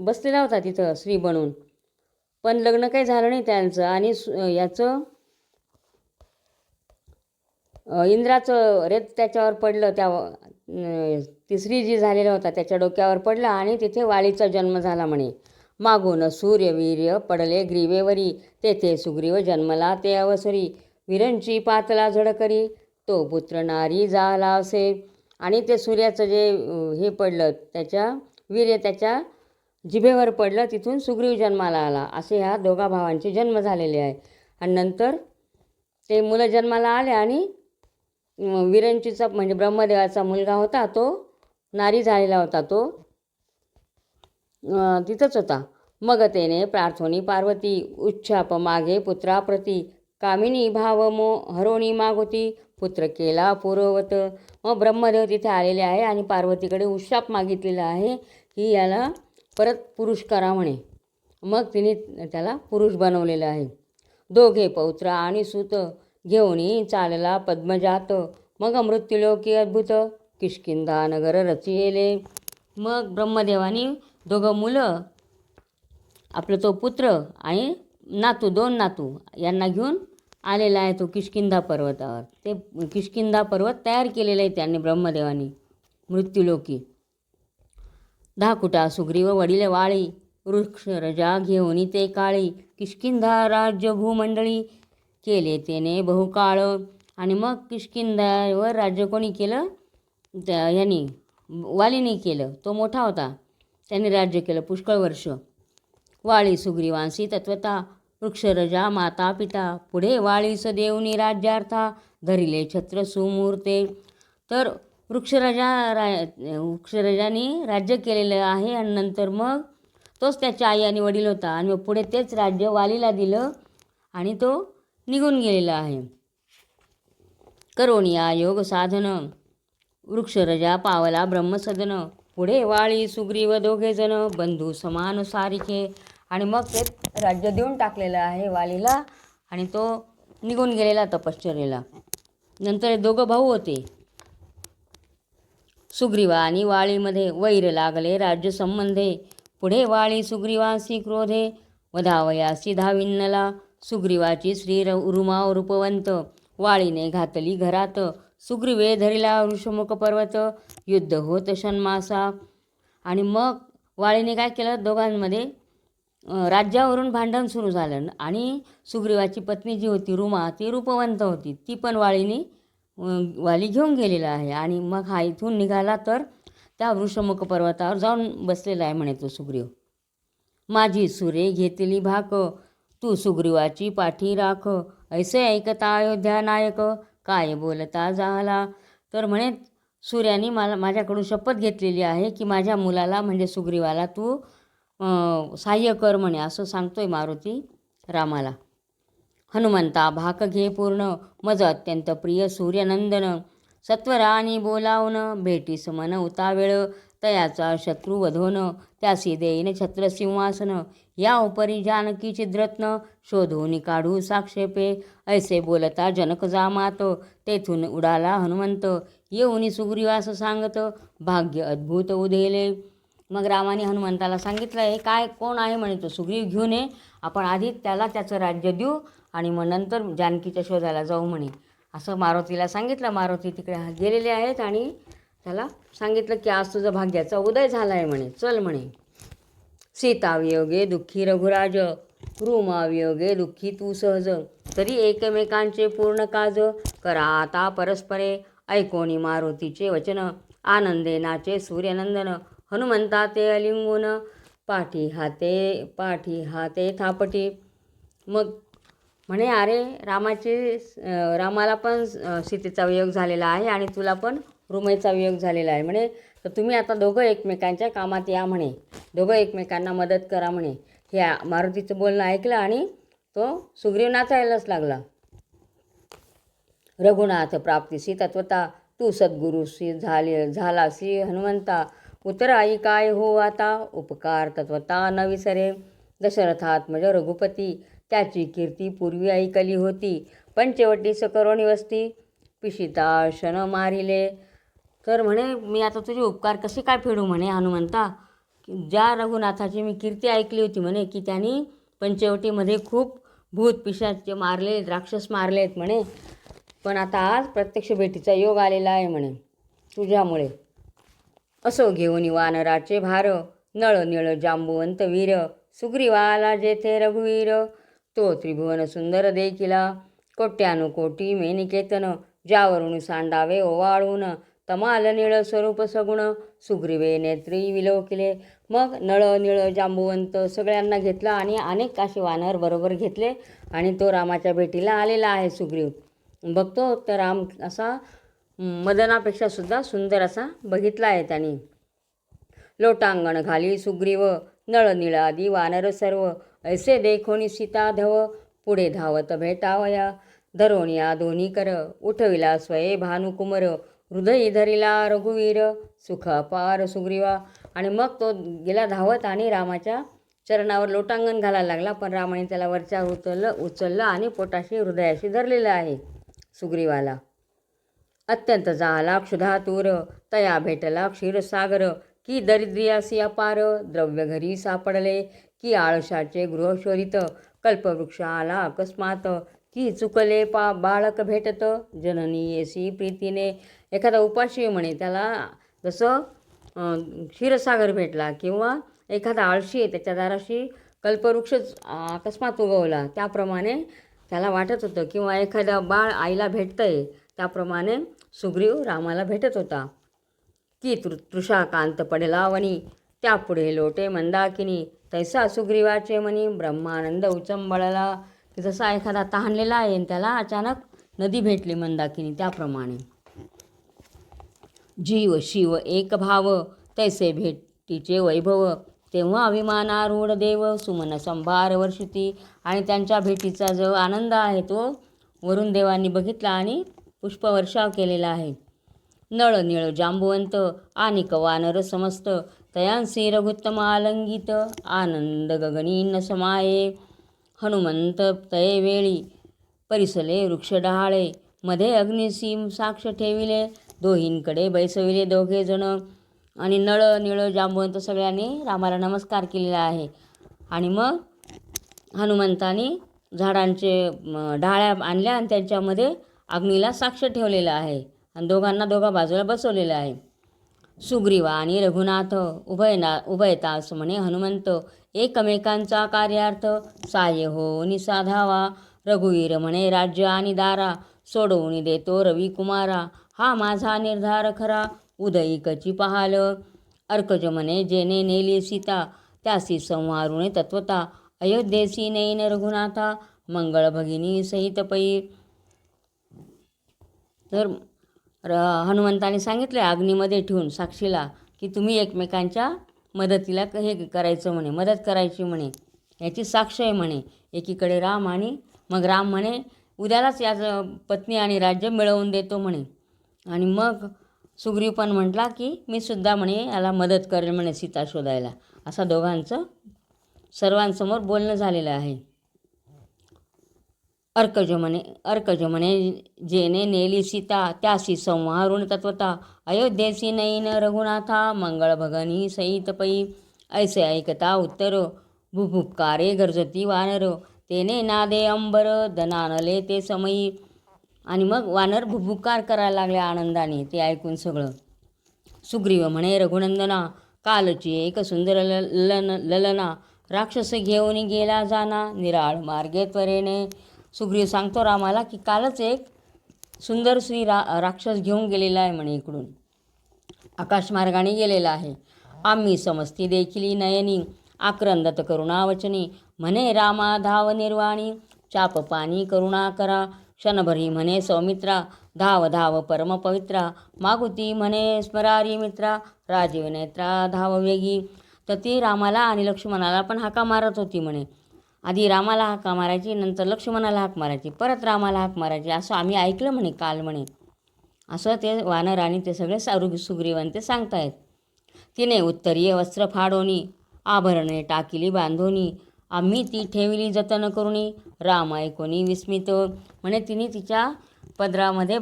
बसलेला होता तिथं स्त्री बनून, पण लग्न काही झालं नाही त्यांचं. आणि याचं इंद्राचं रेत त्याच्यावर पडलं, तिसरी जी झालेला होता त्याच्या डोक्यावर पडला आणि तिथे वाळीचा जन्म झाला म्हणे. मागून सूर्यवीर्य पडले ग्रीवेवरी, तेथे सुग्रीव जन्मला ते अवसरी, वीरांची पातला झडकरी, तो पुत्र नारी झाला असे. आणि ते सूर्याचं जे हे पडलं त्याच्या वीर्य त्याच्या जिभेवर पडलं, तिथून सुग्रीव जन्माला आला. असे ह्या दोघा भावांचे जन्म झालेले आहे. आणि नंतर ते मुलं जन्माला आले आणि विरंचीचा म्हणजे ब्रह्मदेवाचा मुलगा होता तो नारी झालेला होता, तो तिथंच होता. मग तेने प्रार्थोनी पार्वती, उच्छाप मागे पुत्राप्रती, कामिनी भाव हरोणी मागोती, पुत्र केला पूर्ववत. मग ब्रह्मदेव तिथे आलेले आहे आणि पार्वतीकडे उशाप मागितलेला आहे की याला परत पुरुष करा म्हणे. मग तिने त्याला पुरुष बनवलेलं आहे. दोघे पौत्र आणि सूत, घेऊनी चालला पद्मजात, मग मृत्युलोकी अद्भुत, किष्किंधा नगर रचिले. मग ब्रह्मदेवानी दोघं मुलं, आपलं तो पुत्र आणि नातू, 2 नातू यांना घेऊन आलेला आहे तो किष्किंधा पर्वतावर. ते किष्किंधा पर्वत तयार केलेलं आहे त्यांनी ब्रह्मदेवानी मृत्युलोकी. 10 कुटा सुग्रीव वडील वाळी, वृक्षरजा घेऊनी ते काळी, किष्किंधा राज्य भूमंडळी, केले तेने बहुकाळ. आणि मग किष्किंधावर राज्य कोणी केलं? यांनी वालीने केलं. तो मोठा होता, त्यांनी राज्य केलं पुष्कळ वर्ष. वाळी सुग्रीवांसी तत्वता, वृक्षरजा माता पिता पुढे वाळीस देवनी राज्यार्था धरिले छत्र सुमूर्ते. तर वृक्षराजाने राज्य केलेलं आहे आणि नंतर मग तोच त्याच्या आई आणि वडील होता आणि मग पुढे तेच राज्य वालीला दिलं आणि तो निघून गेलेला आहे. करोनिया योग साधन वृक्षरजा पावला ब्रह्मसदन पुढे वाळी सुग्रीव दोघेजण बंधू समान सारिखे. आणि मग ते राज्य देऊन टाकलेलं आहे वालीला आणि तो निघून गेलेला तपश्चर्येला. नंतर हे दोघं भाऊ होते. सुग्रीवा आणि वाळीमध्ये वैर लागले राज्य संबंधे पुढे वाळी सुग्रीवासी क्रोधे वधावयासी धाविन्नला. सुग्रीवाची श्री रुमा रूपवंत वाळीने घातली घरात सुग्रीवे धरिला ऋषमुख पर्वत युद्ध होत षण्मासा. आणि मग वाळीने काय केलं, दोघांमध्ये राज्यावरून भांडण सुरू झालं आणि सुग्रीवाची पत्नी जी होती रुमा ती रूपवंत होती, ती पण वाली घेऊन गेलेला आहे. आणि मग हा इथून निघाला तर त्या वृषमुख पर्वतावर जाऊन बसलेला आहे म्हणे तो सुग्रीव. माझी सुरे घेतली भाक तू सुग्रीवाची पाठी राख ऐसे ऐकता अयोध्या नायक काय बोलता झाला. तर म्हणे सूर्याने माझ्याकडून शपथ घेतलेली आहे की माझ्या मुलाला म्हणजे सुग्रीवाला तू सहाय्य कर म्हणे, असं सांगतोय मारुती रामाला. हनुमंता भाक घे पूर्ण मज अत्यंत प्रिय सूर्यनंदन सत्वरानी बोलावून भेटीस मन उतावेळ तयाचा शत्रू वधोन त्यासी देईन छत्र सिंहासन या उपरी जानकी छिद्रत्न शोधून काढू साक्षेपे ऐसे बोलता जनक जामात तेथून उडाला हनुमंत येऊनी सुग्रीवास सांगत भाग्य अद्भुत उधेले. मग रामाने हनुमंताला सांगितलं आहे काय कोण आहे म्हणे तो सुग्रीव घेऊन ये, आपण आधी त्याला त्याचं राज्य देऊ आणि मग नंतर जानकीच्या शोधाला जाऊ म्हणे, असं मारुतीला सांगितलं. मारुती तिकडे गेलेले आहेत आणि त्याला सांगितलं की आज तुझं भाग्याचा उदय झाला आहे म्हणे, चल म्हणे. सीतावियोगे दुःखी रघुराज रुमावियोगे दुःखी तू सहज तरी एकमेकांचे पूर्ण काज करा आता परस्परे ऐकोनी मारुतीचे वचन आनंदे नाचे सूर्यनंदन हनुमंता ते अलिंगून पाठी हाते थापटी. मग म्हणे अरे रामाला पण सीतेचा वियोग झालेला आहे आणि तुला पण रुमेचा वियोग झालेला आहे म्हणे, तर तुम्ही आता दोघं एकमेकांच्या कामात या म्हणे, दोघं एकमेकांना मदत करा म्हणे. हे मारुतीचं बोलणं ऐकलं आणि तो सुग्रीव नाचायलाच लागला. रघुनाथ प्राप्तीसी तत्वता तू सद्गुरूसी झालासी हनुमंता उत्तर आई काय हो आता उपकार तत्वता न विसरे दशरथात्मज रघुपती त्याची कीर्ती पूर्वी ऐकली होती पंचवटी सकरोणी वस्ती पिशिता शन मारिले. तर म्हणे मी आता तुझे उपकार कसे काय फेडू म्हणे हनुमंता, ज्या रघुनाथाची मी कीर्ती ऐकली होती म्हणे की त्यांनी पंचवटीमध्ये खूप भूत पिशाचे मारले राक्षस मारलेत म्हणे, पण आता आज प्रत्यक्ष भेटीचा योग आलेला आहे म्हणे तुझ्यामुळे. असो घेऊन वानराचे भार नळ निळ जांबुवंत वीर सुग्रीवाला जेथे रघुवीर तो त्रिभुवन सुंदर देखिला कोट्यानुकोटी मेनिकेतन ज्यावरून सांडावे ओवाळून तमाल निळ स्वरूप सगुण सुग्रीवे नेत्री विलोकिले. मग नळ निळ जांबुवंत सगळ्यांना घेतला आणि अनेक असे वानर बरोबर घेतले आणि तो रामाच्या भेटीला आलेला आहे. सुग्रीव बघतो तर राम असा मदनापेक्षा सुद्धा सुंदर असा बघितला आहे त्यांनी. लोटांगण घाली सुग्रीव नळ निळादी वानर सर्व ऐसे देखोनी सीता धव पुढे धावत भेटावया धरोनिया दोन्ही कर उठविला स्वये भानुकुमर हृदयी धरिला रघुवीर सुख अपार सुग्रीवा. आणि मग तो गेला धावत आणि रामाच्या चरणावर लोटांगण घालायला लागला, पण रामाने त्याला वरच्यावर उचललं आणि पोटाशी हृदयाशी धरलेलं आहे सुग्रीवाला. अत्यंत झाला क्षुधातूर तया भेटला क्षीरसागर की दरिद्रियासी अपार द्रव्य घरी सापडले की आळशाचे गृह शोधित कल्पवृक्ष आला अकस्मात की चुकले बाळक भेटत जननी येसी प्रीतीने. एखादा उपाशी म्हणे त्याला जसं क्षीरसागर भेटला किंवा एखादा आळशी आहे त्याच्या दाराशी कल्पवृक्ष अकस्मात उगवला त्याप्रमाणे त्याला वाटत होतं, किंवा एखादा बाळ आईला भेटतंय त्याप्रमाणे सुग्रीव रामाला भेटत होता. की तृषाकांत पडला वनी त्यापुढे लोटे मंदाकिनी तैसा सुग्रीवाचे मनी ब्रह्मानंद उचंबळला. की जसा एखादा तहानलेला आहे आणि त्याला अचानक नदी भेटली मंदाकिनी, त्याप्रमाणे. जीव शिव एक भाव तैसे भेटीचे वैभव. तेव्हा अभिमानारूढ देव सुमन संभार वर्षिती. आणि त्यांच्या भेटीचा जो आनंद आहे तो वरुण देवांनी बघितला आणि पुष्पवर्षाव केलेला आहे. नळ निळ जांबुवंत आणि वानर समस्त तयांसी रघुत्तम आलंगित. आनंद गगनी न समाये हनुमंत तये वेळी परिसले वृक्ष डहाळे. मध्ये अग्निसीम साक्ष ठेविले दोहींकडे बैसविले दोघे जण. आणि नळ निळ जांबुवंत सगळ्यांनी रामाला नमस्कार केलेला आहे. आणि मग हनुमंतानी झाडांचे डाळ्या आणल्या आणि त्यांच्यामध्ये अग्नीला साक्ष ठेवलेलं आहे आणि दोघांना दोघा बाजूला बसवलेलं आहे. सुग्रीवा आणि रघुनाथ उभयतास म्हणे हनुमंत एकमेकांचा कार्यार्थ सहाय्य हो निसाधावा. रघुवीर म्हणे राज्य आणि दारा सोडवून देतो रवी कुमारा. हा माझा निर्धार खरा उदयिकची पहाल. अर्कज म्हणे जेने नेली सीता त्यासी संहारुणे तत्वता. अयोध्येसी नैन रघुनाथा मंगळ भगिनी सहित पै. तर हनुमंताने सांगितले अग्नीमध्ये ठेवून साक्षीला की तुम्ही एकमेकांच्या मदतीला हे करायचं म्हणे, मदत करायची म्हणे, याची साक्ष आहे म्हणे. एकीकडे राम आणि मग राम म्हणे उद्यालाच याचं पत्नी आणि राज्य मिळवून देतो म्हणे. आणि मग सुग्रीव पण म्हटला की मी सुद्धा म्हणे याला मदत करेल म्हणे सीता शोधायला. असं दोघांचं सर्वांसमोर बोलणं झालेलं आहे. अर्कज म्हणे जेने नेली सीता त्यासी संहारुण तत्वता. अयोध्येसी नैन रघुनाथा मंगळ भगनी सहित पै. ऐसे ऐकता उत्तर भुभुक्कारे गरजती वानर. तेने नादे अंबर दनानले ते समयी. आणि मग वानर भुभुक्कार करायला लागले आनंदाने ते ऐकून सगळं. सुग्रीव म्हणे रघुनंदना कालची एक सुंदर ललना राक्षस घेऊन गेला जाना निराळ मार्गे त्वरेने. सुग्रीव सांगतो रामाला की कालच एक सुंदर श्री राक्षस घेऊन गेलेला आहे म्हणे, इकडून आकाशमार्गाने गेलेला आहे. आम्ही समस्ती देखील नयनी आक्रंदत करुणावचनी. म्हणे रामा धाव निर्वाणी चाप पाणी करुणा करा. क्षणभरी म्हणे सौमित्रा धाव धाव परम पवित्रा. मागुती म्हणे स्मरारी मित्रा राजीव नेत्रा धाव वेगी. तर ती रामाला आणि लक्ष्मणाला पण हाका मारत होती म्हणे. आधी रामाला हाक मारायची, नंतर लक्ष्मणाला हाक मारायची, परत रामाला हाक मारायची. असं आम्ही ऐकलं म्हणे काल म्हणे. असं ते वानर आणि ते सगळे सुग्रीवन ते सांगतायत. तिने उत्तरीय वस्त्र फाडोनी आभरणे टाकिली बांधोनी. आम्ही ती ठेवली जतन करुणी राम ऐकोनी विस्मित. म्हणे तिने तिच्या पदरामध्ये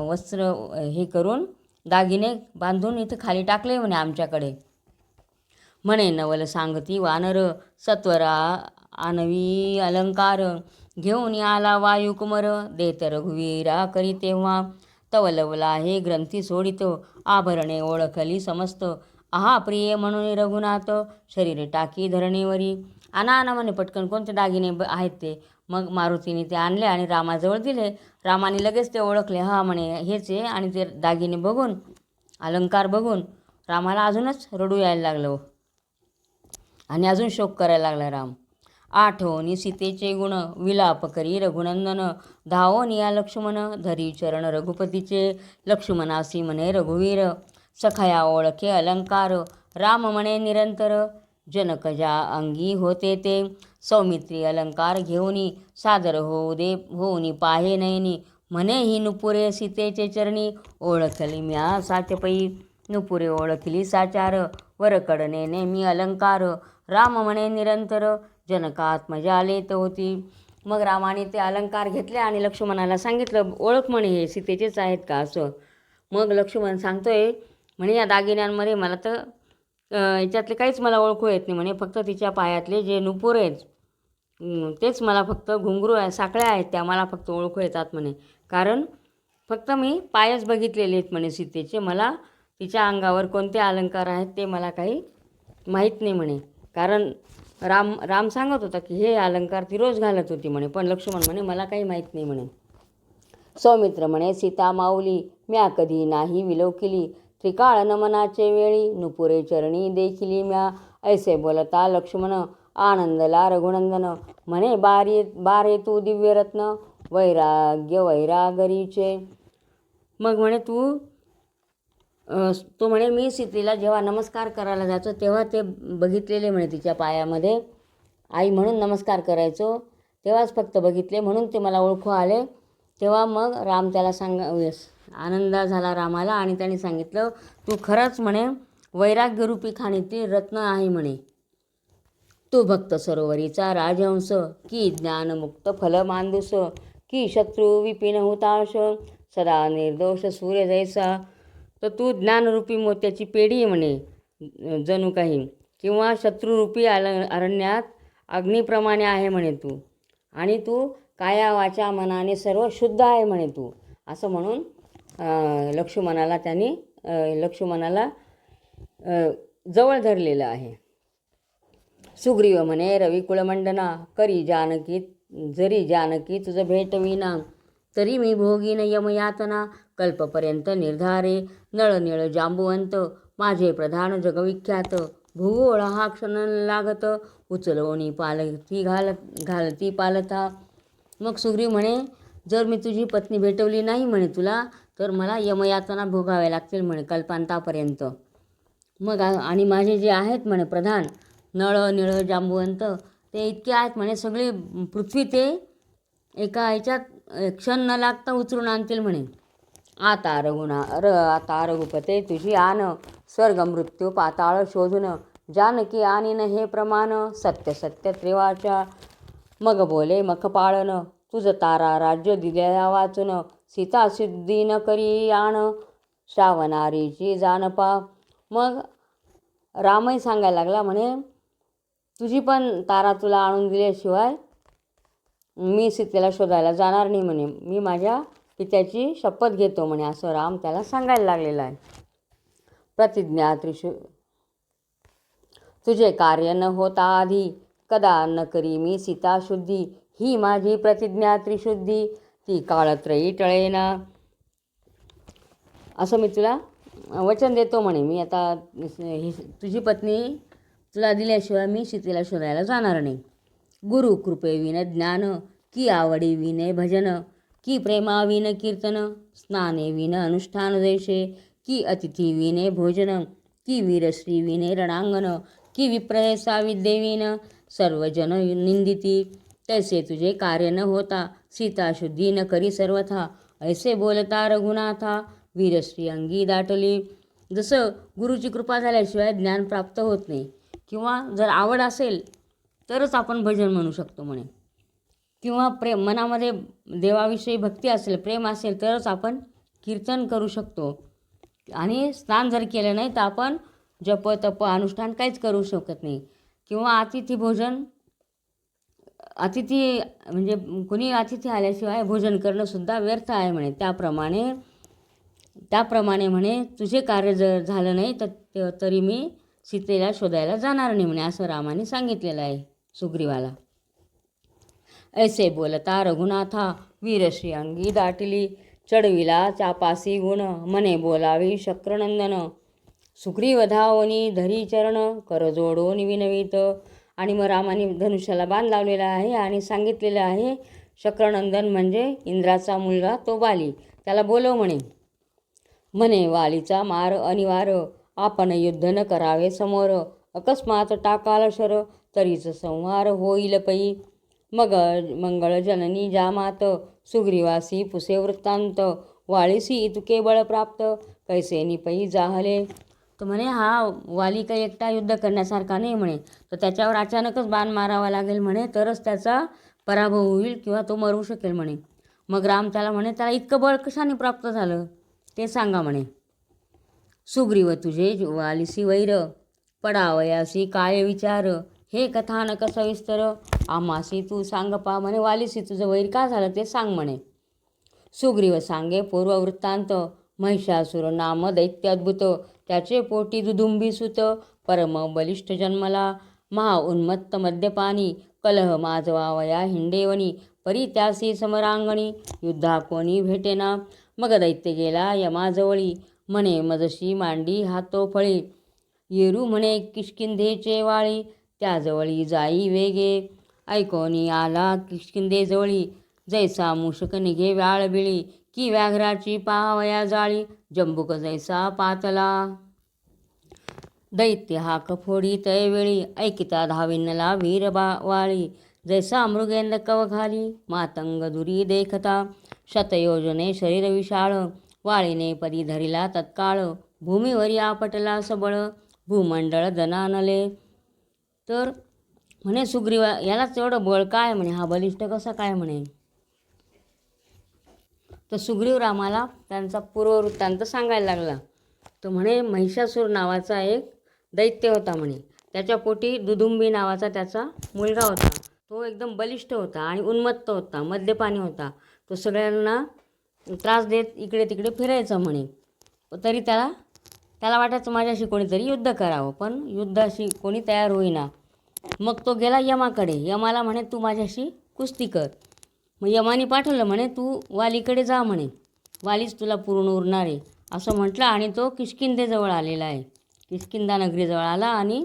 वस्त्र हे करून दागिने बांधून इथं खाली टाकले म्हणे आमच्याकडे. म्हणे नवल सांगती वानर सत्वरा आणवी अलंकार. घेऊन आला वायुकुमर देत रघुवीरा करी तेव्हा. तवलवला हे ग्रंथी सोडितो आभरणे ओळखली समस्त. आहा प्रिय म्हणून रघुनाथ शरीर टाकी धरणीवरी. आणा म्हणे पटकन कोणते दागिने आहेत ते. मग मारुतीने ते आणले आणि रामाजवळ दिले. रामाने लगेच ते ओळखले, हा म्हणे हेच आहे. आणि ते दागिने बघून अलंकार बघून रामाला अजूनच रडू यायला लागलं आणि अजून शोक करायला लागला राम. आठवणी सीतेचे गुण विलाप करी रघुनंदन. धावोनी या लक्ष्मण धरी चरण रघुपतीचे. लक्ष्मणासी म्हणे रघुवीर सखया ओळखे अलंकार. राम म्हणे निरंतर जनक ज्या अंगी होते ते. सौमित्री अलंकार घेऊनी सादर होऊ दे होऊनी पाहे नयनी. म्हणे ही नुपुरे सीतेचे चरणी ओळखली म्या साचपई. नुपुरे ओळखली साचार वरकडने नेमी अलंकार. राम म्हणे निरंतर जनकात्मजा लेत होती. मग रामाने ते अलंकार घेतले आणि लक्ष्मणाला सांगितलं ओळख म्हणे हे सीतेचेच आहेत का असं. मग लक्ष्मण सांगतोय म्हणे या दागिन्यांमध्ये मला तर याच्यातले काहीच मला ओळखू येत नाही म्हणे. फक्त तिच्या पायातले जे नुपूर आहेत तेच मला फक्त घुंगरू आहे साकळ्या आहेत त्या मला फक्त ओळखू येतात म्हणे. कारण फक्त मी पायच बघितलेले आहेत म्हणे सीतेचे. मला तिच्या अंगावर कोणते अलंकार आहेत ते मला काही माहीत नाही म्हणे. कारण राम सांगत होता की हे अलंकार ती रोज घालत होती म्हणे. पण लक्ष्मण म्हणे मला काही माहीत नाही म्हणे. सौमित्र म्हणे सीता माऊली म्या कधी नाही विलोकिली. त्रिकाळ नमनाचे वेळी नुपुरे चरणी देखिली म्या. ऐसे बोलता लक्ष्मण आनंदला रघुनंदन. म्हणे बारे तू दिव्यरत्न वैराग्य वैरागरीचे. मग म्हणे तो म्हणे मी सीतेला जेव्हा नमस्कार करायला जायचो तेव्हा ते बघितलेले म्हणे तिच्या पायामध्ये आई म्हणून नमस्कार करायचो तेव्हाच फक्त बघितले म्हणून ते मला ओळखू आले. तेव्हा मग राम त्याला आनंद झाला रामाला आणि त्याने सांगितलं तू खरंच म्हणे वैराग्यरूपी खाणीतील रत्न आहे म्हणे. तू भक्त सरोवरीचा राजहंस की ज्ञानमुक्त फल मांदूस की शत्रू विपिन हुताश सदा निर्दोष सूर्य जैसा. तर तू ज्ञानरूपी मोत्याची पेढी आहे म्हणे जणू काही, किंवा शत्रुरूपी अरण्यात अग्निप्रमाणे आहे म्हणे तू, आणि तू काया वाचा मनाने सर्व शुद्ध आहे म्हणे तू. असं म्हणून लक्ष्मणाला जवळ धरलेलं आहे. सुग्रीव म्हणे रविकुळमंडना करी जानकी जरी जानकी तुझं भेटविना तरी मी भोगीन यमयातना कल्पपर्यंत निर्धारे. नळनिळ जांबुवंत माझे प्रधान जगविख्यात भूगोळ हा क्षण लागत उचलवणी घालती पालथा. मग सुग्रीव म्हणे जर मी तुझी पत्नी भेटवली नाही म्हणे तुला तर मला यमयातना भोगाव्या लागतील म्हणे कल्पांतापर्यंत. मग आणि माझे जे आहेत म्हणे प्रधान नळ निळ जांबुवंत ते इतके आहेत म्हणे सगळी पृथ्वी ते एका ह्याच्यात क्षण न लागता उचलून आणतील म्हणे. आता रघुपते तुझी आन स्वर्ग मृत्यू पाताळ शोधून जानकी आणीन हे प्रमाण सत्य सत्य त्रिवाचा. मग बोले मखपाळन तुझ तारा राज्य दिलेला वाचून सीता सिद्धी न करी आण श्रावणारीची जानपा. मग रामही सांगायला लागला म्हणे तुझी पण तारा तुला आणून दिल्याशिवाय मी सीतेला शोधायला जाणार नाही म्हणे, मी माझ्या पित्याची शपथ घेतो म्हणे, असं राम त्याला सांगायला लागलेलं आहे. प्रतिज्ञा तुझे कार्य न होता आधी कदा न करी मी सीता शुद्धी ही माझी प्रतिज्ञा त्रिशुद्धी ती काळत्रयी टळेना. असं मी तुला वचन देतो म्हणे, मी आता तुझी पत्नी तुला दिल्याशिवाय मी सीतेला शोधायला जाणार नाही. गुरु कृपेविन ज्ञान की आवडी विने भजन की प्रेमाविन कीर्तन स्नाने विन अनुष्ठान देशे की अतिथी विने भोजन की वीरश्री विने रणांगण की विप्रयसा विद्येविन सर्वजन निंदिती. तैसे तुझे कार्य न होता सीता शुद्धी न करी सर्वथा ऐसे बोलता रघुनाथा वीरश्री अंगी दाटली. जसं गुरुची कृपा झाल्याशिवाय ज्ञान प्राप्त होत नाही, किंवा जर आवड असेल तरच आपण भजन म्हणू शकतो म्हणे, किंवा मनामध्ये देवाविषयी भक्ती असेल प्रेम असेल तरच आपण कीर्तन करू शकतो. आणि स्नान जर केलं नाही तर आपण जप तप अनुष्ठान काहीच करू शकत नाही. किंवा अतिथी म्हणजे कुणी अतिथी आल्याशिवाय भोजन करणंसुद्धा व्यर्थ आहे म्हणे. त्याप्रमाणे म्हणे तुझे कार्य जर झालं नाही तर तरी मी सीतेला शोधायला जाणार नाही म्हणे, असं रामाने सांगितलेलं आहे सुग्रीवाला. ऐसे बोलता रघुनाथा वीरश्री अंगी दाटली चढविला चापासी गुण मने बोलावी शक्रनंदन. सुग्रीव धावनी धरी चरण कर जोडून विनवित. आणि मग रामाने धनुष्याला बाण लावलेला आहे आणि सांगितलेलं आहे शक्रनंदन म्हणजे इंद्राचा मुलगा तो बाली, त्याला बोलव म्हणे. म्हणे वालीचा मार अनिवार आपण युद्ध न करावे समोर अकस्मात टाकाल शर तरीच संहार होईल पै. मग मंगळ जननी जामात सुग्रीवासी पुसे वृत्तांत वाळीसी इतके बळ प्राप्त कैसे निपई जाहले. तर म्हणे हा वाली काही एकटा युद्ध करण्यासारखा नाही म्हणे, तर त्याच्यावर अचानकच बाण मारावा लागेल म्हणे, तरच त्याचा पराभव होईल किंवा तो मरू शकेल म्हणे. मग राम त्याला म्हणे त्याला इतकं बळ कशाने प्राप्त झालं ते सांगा म्हणे. सुग्रीव तुझे वालिसी वैर पडावयासी काय विचार हे कथानक सविस्तर आमासी तू सांग पा. म्हणे वालिसी तुझं वैर का झालं ते सांग म्हणे. सुग्रीव सांगे पूर्ववृत्तांत महिषासुर नाम दैत्य अद्भुत त्याचे पोटी दुदुंबी सुत परम बलिष्ठ जन्मला महा उन्मत्त मद्यपानी कलह माजवावया हिंडेवणी परी त्यासी समरांगणी युद्धा कोणी भेटेना. मग दैत्य गेला यमाजवळी म्हणे मजशी मांडी हातो फळी, येरू म्हणे किष्किंधेचे वाळी, त्याजवळी जाई वेगे. ऐकोनी आला किष्किंधेजवळी, जैसा मूषक निघे व्याळबिळी, की व्याघ्राची पाहावया जाळी, जंबुक जैसा पातला. दैत्य हाक फोडी तयवेळी, ऐकिता धाविनला वीर वाळी, जैसा मृगेंद्र कव घाली, मातंग दुरी देखता. शतयोजने शरीर विशाळ, वाळीने परी धरिला तत्काळ, भूमीवरी आपटला सबळ, भूमंडळ दनानले. तर म्हणे सुग्रीवा यालाच एवढं बळ काय म्हणे, हा बलिष्ठ कसा काय म्हणे. तर सुग्रीव रामाला त्यांचा पूर्ववृत्तांत सांगायला लागला. तो म्हणे महिषासूर नावाचा एक दैत्य होता म्हणे, त्याच्या पोटी दुदुंबी नावाचा त्याचा मुलगा होता. तो एकदम बलिष्ठ होता आणि उन्मत्त होता, मद्यपानी होता. तो सगळ्यांना त्रास देत इकडे तिकडे फिरायचा म्हणे. तरी त्याला वाटायचं माझ्याशी कोणीतरी युद्ध करावं, पण युद्धाशी कोणी तयार होईना. मग तो गेला यमाकडे. यमाला म्हणे तू माझ्याशी कुस्ती कर. मग यमाने पाठवलं म्हणे तू वालीकडे जा म्हणे, वालीच तुला पूर्ण उरणार आहे असं म्हटलं. आणि तो किष्किंधेजवळ आलेला आहे. किष्किंधा नगरीजवळ आला आणि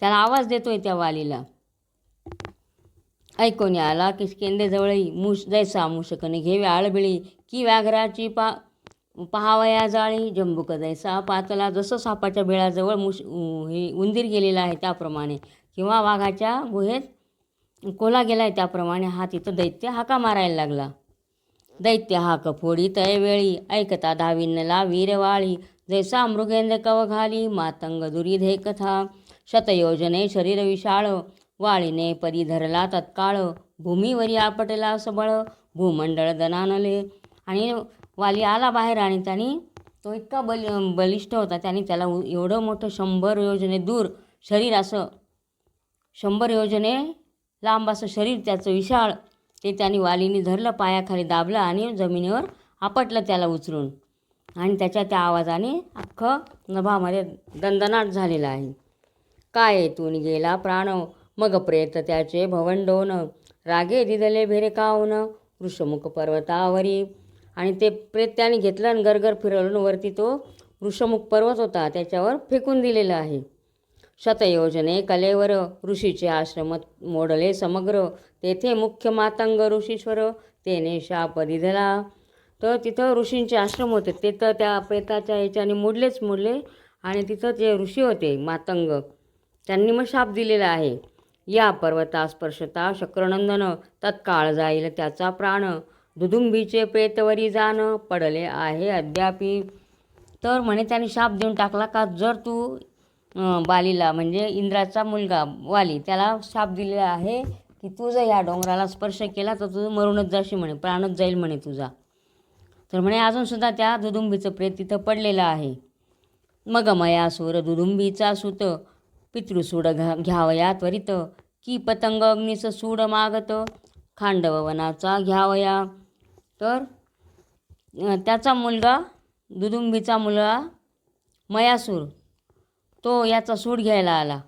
त्याला आवाज देतोय त्या वालीला. ऐकोनी आला किष्किंधेजवळी, जैसा मूषक निघे व्याळबिळी, की व्याघ्राची पहावया जाळी, जंबुक जैसा पातला. जसं सापाच्या बिळाजवळ हे उंदीर गेलेला आहे त्याप्रमाणे, किंवा वाघाच्या गुहेत कोल्हा गेला आहे त्याप्रमाणे हा तिथं दैत्य हाका मारायला लागला. दैत्य हाक फोडी तयवेळी, ऐकता धाविनला वीरवाळी, जैसा मृगेंद्र कव घाली, मातंग दुरी कथा. शतयोजने शरीर विशाळ, वाळीने परी धरला तत्काळ, भूमीवरी आपटला सबळ, भूमंडळ दनानले. आणि वाली आला बाहेर आणि तो इतका बलिष्ठ होता, त्याने त्याला एवढं मोठं 100 योजने दूर शरीर, असं 100 योजने लांब असं शरीर त्याचं विशाळ, ते त्याने वालीने धरलं, पायाखाली दाबलं आणि जमिनीवर आपटलं त्याला उचलून. आणि त्याच्या त्या आवाजाने अख्खं नभामध्ये दणदणाट झालेला आहे. काय येतून गेला प्राण, मग प्रेत त्याचे भवंडोन, रागे दिदले भेरकावून, वृषमुख पर्वतावरी. आणि ते प्रेत त्याने घेतलं आणि गरगर फिरवलं. वरती तो वृषमुख पर्वत होता त्याच्यावर फेकून दिलेला आहे. शतयोजने कलेवर, ऋषीचे आश्रम मोडले समग्र, तेथे मुख्य मातंग ऋषीश्वर, तेने शाप दिधला. तर तिथं ऋषींचे आश्रम होते, ते तर त्या प्रेताच्या ह्याच्याने मोडले. आणि तिथं जे ऋषी होते मातंग, त्यांनी मग शाप दिलेला आहे. या पर्वता स्पर्शता शक्रनंदन, तत्काळ जाईल त्याचा प्राण, दुदुंबीचे प्रेतवरी जाण, पडले आहे अद्यापी. तर म्हणे त्याने शाप देऊन टाकला का जर तू बालीला, म्हणजे इंद्राचा मुलगा वाली, त्याला शाप दिलेला आहे की तू जर ह्या डोंगराला स्पर्श केला तर तुझं मरूनच जाशील म्हणे, प्राणच जाईल म्हणे तुझा. तर म्हणे अजूनसुद्धा त्या दुदुंबीचं प्रेत तिथं पडलेलं आहे. मग मयासूर दुदुंबीचा सुत, पितृसूड घ्यावया त्वरित, की पतंग अग्नीच सूड मागत, खांडव वनाचा घ्यावया. तर त्याचा मुलगा, दुदुंबीचा मुलगा मयासूर, तो याचा सूड घ्यायला आला,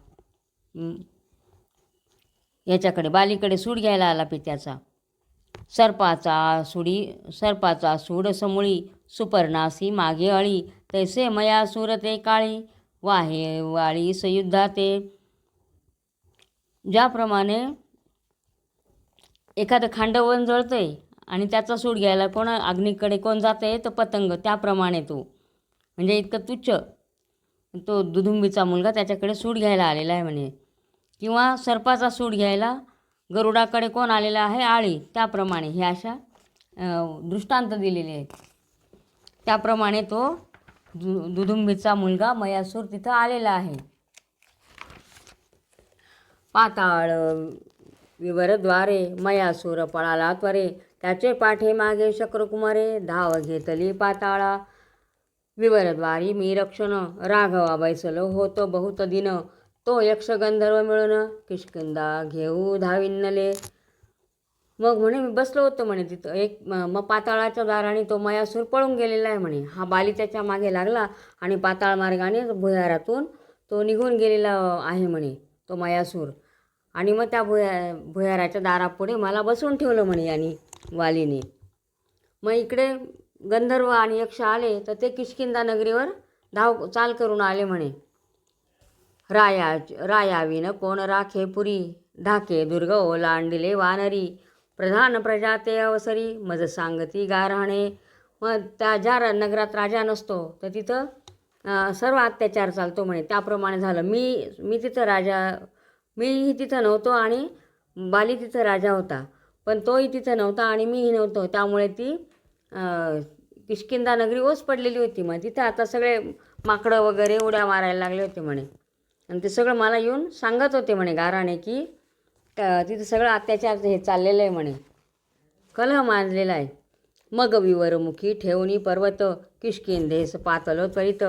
याच्याकडे बालीकडे सूड घ्यायला आला पित्याचा. सर्पाचा सूड समूळी, सुपर्णासी मागे अळी, तैसे मयासूर ते काळी, वाहे वाळी सयुद्धाते. ज्याप्रमाणे एखादं खांडवन जळतंय आणि त्याचा सूड घ्यायला अग्नीकडे कोण जातंय तर पतंग, त्याप्रमाणे तो म्हणजे इतकं तुच्छ तो दुदुंबीचा मुलगा त्याच्याकडे सूड घ्यायला आलेला आहे म्हणे. किंवा सर्पाचा सूड घ्यायला गरुडाकडे कोण आलेला आहे, आळी, त्याप्रमाणे हे अशा दृष्टांत दिलेले आहेत. त्याप्रमाणे तो दुदुंबीचा मुलगा मयासूर तिथं आलेला आहे. पाताळ विवरद्वारे, मयासूर पळाला त्वरे, त्याचे पाठे मागे शक्रकुमारे, धाव घेतली पाताळा. विवरद्वारी मी रक्षण, राघवा बैसलो होतो बहुत दिन, तो यक्ष गंधर्व मिळून, किष्किंधा घेऊ धाविनले. मग म्हणे मी बसलो होतो म्हणे तिथं मग पाताळाच्या दाराने तो मयासूर पळून गेलेला आहे म्हणे. हा बाली त्याच्या मागे लागला आणि पाताळ मार्गाने भुयारातून तो निघून गेलेला आहे म्हणे तो मयासूर. आणि मग त्या भुयाराच्या दारापुढे मला बसवून ठेवलं म्हणे याने, वालीने. मग इकडे गंधर्व आणि यक्ष आले तर ते किष्किंधा नगरीवर चाल करून आले म्हणे. रायाविन कोण राखे पुरी, ढाके दुर्ग ओलांडिले वानरी, प्रधान प्रजा ते अवसरी, मज सांगती गारहाणे. मग ज्या नगरात राजा नसतो तर तिथं सर्व अत्याचार चालतो म्हणे. त्याप्रमाणे झालं. मी तिथं नव्हतो आणि बाली तिथं राजा होता, पण तोही तिथं नव्हता आणि मीही नव्हतो. त्यामुळे ती किष्किंधा नगरी ओस पडलेली होती. मग तिथं आता सगळे माकडं वगैरे उड्या मारायला लागले होते म्हणे. आणि ते सगळं मला येऊन सांगत होते म्हणे गाराणे की तिथं सगळं अत्याचार हे चाललेलं आहे म्हणे, कलह माजलेला आहे. मग विवरमुखी ठेवणी पर्वत, किष्किंधेस पातल त्वरित,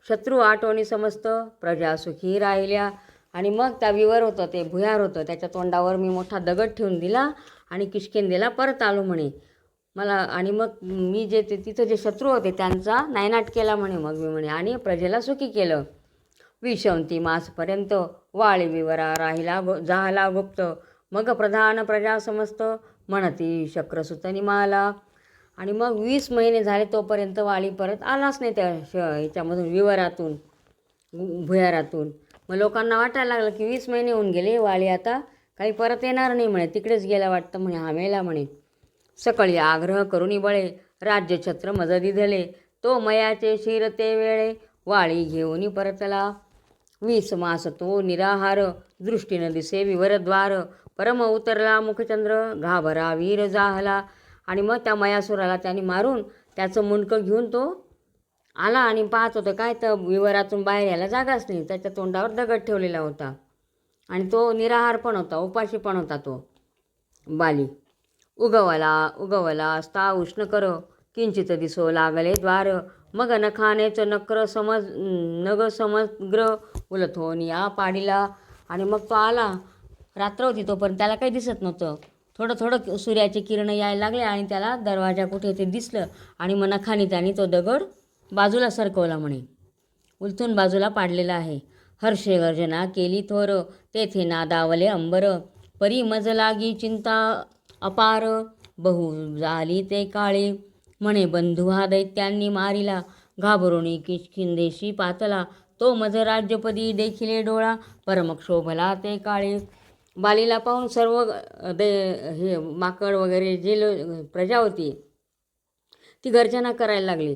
शत्रू आटोनी समस्त, प्रजा सुखी राहिल्या. आणि मग त्या विवर होतं, ते भुयार होतं, त्याच्या तोंडावर मी मोठा दगड ठेवून दिला आणि किष्किंधेला परत आलो म्हणे. आणि मग मी तिथं जे शत्रू होते त्यांचा नायनाट केला म्हणे मग मी म्हणे, आणि प्रजेला सुखी केलं. विषंती मासपर्यंत वाळी विवरा राहिला जाहला गुप्त, मग प्रधान प्रजा समस्त, म्हणती शक्रसुतनी माला. आणि मग 20 महिने झाले तोपर्यंत वाळी परत आलाच नाही त्या ह्याच्यामधून, विवरातून, भुयारातून. मग लोकांना वाटायला लागलं की 20 महिने होऊन गेले, वाळी आता काही परत येणार नाही म्हणे, तिकडेच गेला वाटतं म्हणे, हा मेला म्हणे. सकळी आग्रह करुनी बळे, राज्यछत्र मज दिधले, तो मयाचे शिर ते वेळे, वाळी घेऊनी परतला. 20 मास तो निराहार, दृष्टीनं दिसे विवरद्वार, परम उतरला मुखचंद्र, घाबरा वीर जाहला. आणि मग त्या मयासुराला त्यांनी मारून त्याचं मुंडकं घेऊन तो आला आणि पाहत होतं काय तर विवरातून बाहेर यायला जागाच नाही. त्याच्या तोंडावर दगड ठेवलेला होता आणि तो निराहार पण होता, उपाशी पण होता तो बाली. उगवला असता उष्ण कर, किंचित दिसो लागले द्वार, मग नखानेच नग समग्र, उलथोनिया पाडीला. आणि मग तो आला, रात्र होती तोपर्यंत त्याला काही दिसत नव्हतं. थोडं थोडं सूर्याची किरण यायला लागले आणि त्याला दरवाजा कुठे ते दिसलं आणि मग नखाने त्याने तो दगड बाजूला सरकवला म्हणे, उलथून बाजूला पाडलेला आहे. हर्षे गर्जना केली थोर, तेथे नादावले अंबर, परी मज लागी चिंता अपार, बहु झाली ते काळे, म्हणे बंधू हा दैत्यांनी मारिला, घाबरुणी किष्किंधेशी पातला, तो मज राज्यपदी देखिले डोळा, परमक्षोभला ते काळे. बालीला पाहून सर्व हे माकड वगैरे जे प्रजा होती ती गर्जना करायला लागली.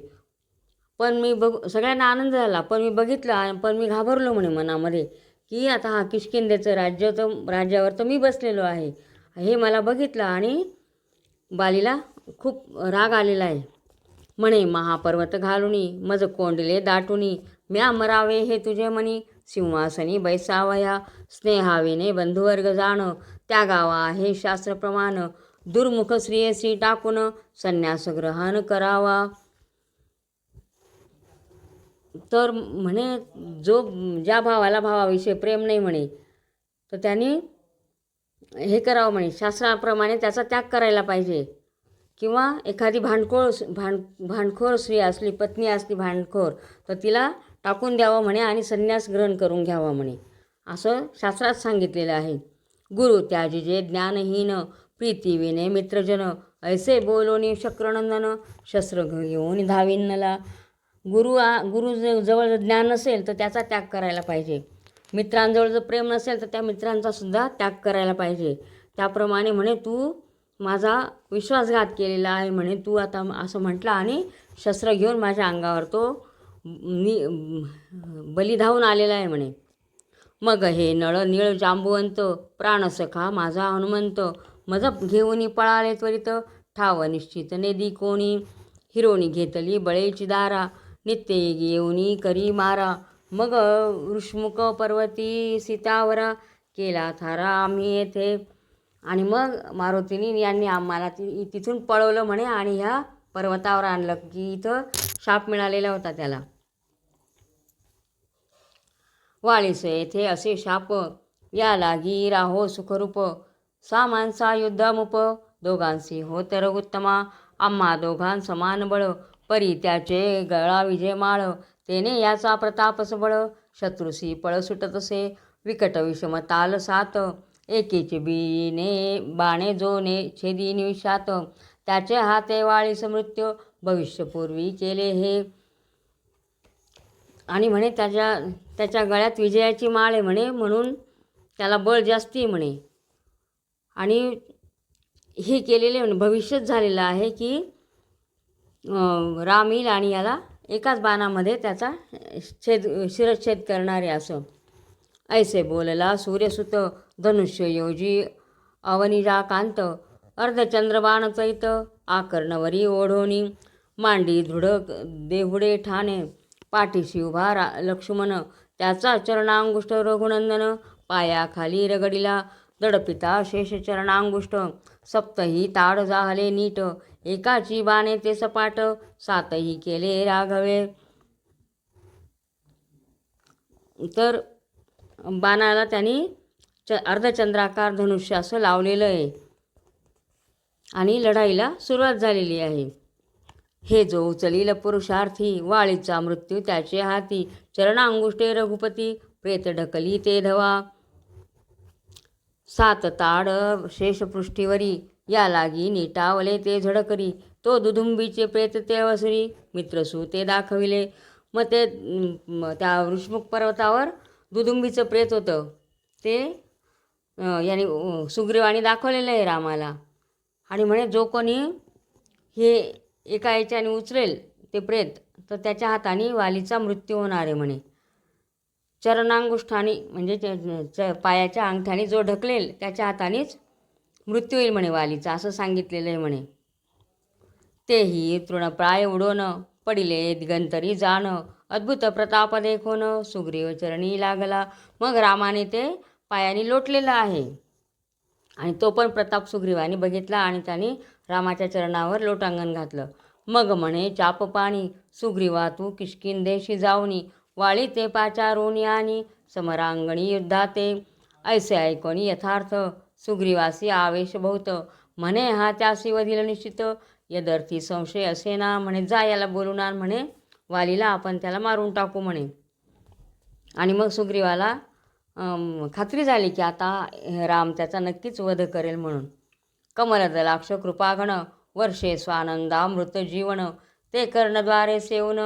पण सगळ्यांना आनंद झाला, पण मी बघितलं, पण मी घाबरलो म्हणे मनामध्ये की आता हा किष्किंधेचं राज्यावर तर मी बसलेलो आहे, हे मला बघितलं आणि बालीला खूप राग आलेला आहे. म्हणे महापर्वत घालुनी, मज कोंडले दाटुनी, म्या मरावे हे तुझे मनी, सिंहासनी बैसावया, स्नेहाविने बंधुवर्ग जाण, त्या गावा आहे शास्त्रप्रमाण, दुर्मुख श्रियसी टाकून, संन्यास ग्रहण करावा. तर म्हणे ज्या भावाविषयी प्रेम नाही म्हणे तर त्यांनी हे करावं म्हणे, शास्त्राप्रमाणे त्याचा त्याग करायला पाहिजे. किंवा एखादी भांडखोर स्त्री असली, पत्नी असली भांडखोर, तर तिला टाकून द्यावं म्हणे आणि संन्यास ग्रहण करून घ्यावा म्हणे, असं शास्त्रात सांगितलेलं आहे. गुरु त्याजी जे ज्ञानहीन, प्रीतीविने मित्रजन, ऐसे बोलोनी शक्रनंदन, शस्त्र घेऊन धाविन्नला. गुरु जवळ ज्ञान नसेल तर त्याचा त्याग करायला पाहिजे. मित्रांजवळ जर प्रेम नसेल तर त्या मित्रांचा सुद्धा त्याग करायला पाहिजे. त्याप्रमाणे म्हणे तू माझा विश्वासघात केलेला आहे म्हणे, तू आता असं म्हटलं आणि शस्त्र घेऊन माझ्या अंगावर तो बली धावून आलेला आहे म्हणे. मग हे नळ निळ जांबुवंत, प्राणसखा माझा हनुमंत, मज घेऊनी पळाले त्वरित, ठाव निश्चित नेदी कोणी, हिरोणी घेतली बळेची दारा, नित्य येऊनी करी मारा, मग ऋष्मुक पर्वती सीतावरा, केला थारा आम्ही येथे. आणि मग मारुतीनी यांनी आम्हाला तिथून पळवलं म्हणे आणि ह्या पर्वतावर आणलं की इथं शाप मिळालेला होता त्याला. वाळीस येथे असे शाप, या लागी राहो सुखरूप, सा माणसा युद्धामुप, दोघांसी हो तर उत्तमा, आम्हा दोघां समान बळ, परी त्याचे गळा विजय माळ, तेने याचा प्रताप सबळ, शत्रुसी पळ सुटतसे, विकट विषम ताल सात, एकेची बाणे जोने छेदी निविषात, त्याचे हाते वाळीस मृत्यू, भविष्यपूर्वी केले हे. आणि म्हणे त्याच्या गळ्यात विजयाची माळ आहे म्हणे, म्हणून त्याला बळ जास्ती आहे म्हणे. आणि हे केलेले म्हणे भविष्यच झालेलं आहे की राम येईल आणि याला एकाच बाणामध्ये त्याचा शिरच्छेद करणार आहे असं. ऐसे बोलला सूर्यसुत धनुष्य योजी अवनिजा कांत, अर्धचंद्रबाण चैत आकर्णवरी ओढोनी, मांडी दृढ देहुडे ठाणे, पाठीशी उभा लक्ष्मण, त्याचा चरणांगुष्ठ रघुनंदन, पायाखाली रगडिला दडपिता शेष चरणांगुष्ठ, सप्तही ताड जाहले नीट, एकाची बाणे ते सपाट, सातही केले राघवे. तर बाणाला त्यांनी अर्धचंद्राकार धनुष्य असं लावलेलं आहे आणि लढाईला सुरुवात झालेली आहे. हे जो उचलील पुरुषार्थी, वाळीचा मृत्यू त्याचे हाती, चरणांगुष्ठे रघुपती, प्रेत ढकली ते धवा, सात ताड शेषपृष्ठीवरी, या लागी नीटावले ते झडकरी, तो दुदुंबीचे प्रेत ते अवसरी, मित्रसू ते दाखविले. मग ते त्या वृषमुख पर्वतावर दुदुंबीचं प्रेत होतं ते याने सुग्रीवाने दाखवलेलं आहे रामाला. आणि म्हणे जो कोणी हे एका याच्याने उचलेल ते प्रेत, तर त्याच्या हाताने वालीचा मृत्यू होणार आहे म्हणे. चरणांगुष्ठाने म्हणजे पायाच्या अंगठ्याने जो ढकलेल त्याच्या हातानेच मृत्यू येईल म्हणे वालीचा, असं सांगितलेलं आहे म्हणे. तेही तृणप्राय उडोन, पडिले दिगंतरी जाण, अद्भुत प्रताप देखोन, सुग्रीव चरणी लागला. मग रामाने ते पायाने लोटलेलं आहे आणि तो पण प्रताप सुग्रीवाने बघितला आणि त्याने रामाच्या चरणावर लोटांगण घातलं. मग म्हणे चाप पाणी, सुग्रीवा तू किष्किंधेशी जाऊनी, वाळी ते पाचारोनी आणि समरांगणी युद्धाते. ऐसे ऐकोनी यथार्थ, सुग्रीवासी आवेश बहुत, म्हणे हा त्यासी वधील निश्चित, यदर्थी संशय असे ना. म्हणे जा याला बोलून आण म्हणे वालीला, आपण त्याला मारून टाकू म्हणे. आणि मग सुग्रीवाला खात्री झाली की आता राम त्याचा नक्कीच वध करेल म्हणून. कमलदलाक्ष कृपाघन, वर्षे स्वानंदामृत जीवन, ते कर्णद्वारे सेवून,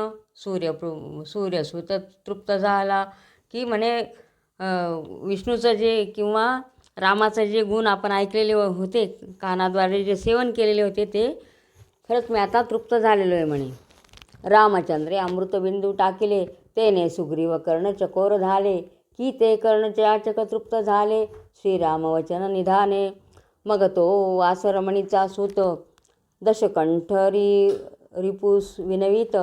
सूर्यसुत तृप्त झाला. की म्हणे विष्णूचं जे किंवा रामाचं जे गुण आपण ऐकलेले होते, कानाद्वारे जे सेवन केलेले होते, ते खरंच मी आता तृप्त झालेलो आहे म्हणे. रामचंद्रे अमृतबिंदू टाकिले, तेने सुग्रीव कर्ण चकोर झाले, की ते कर्णचाचक तृप्त झाले, श्रीराम वचन निधाने. मग तो वासरमणीचा सूत, दशकंठ रिपुस विनवित,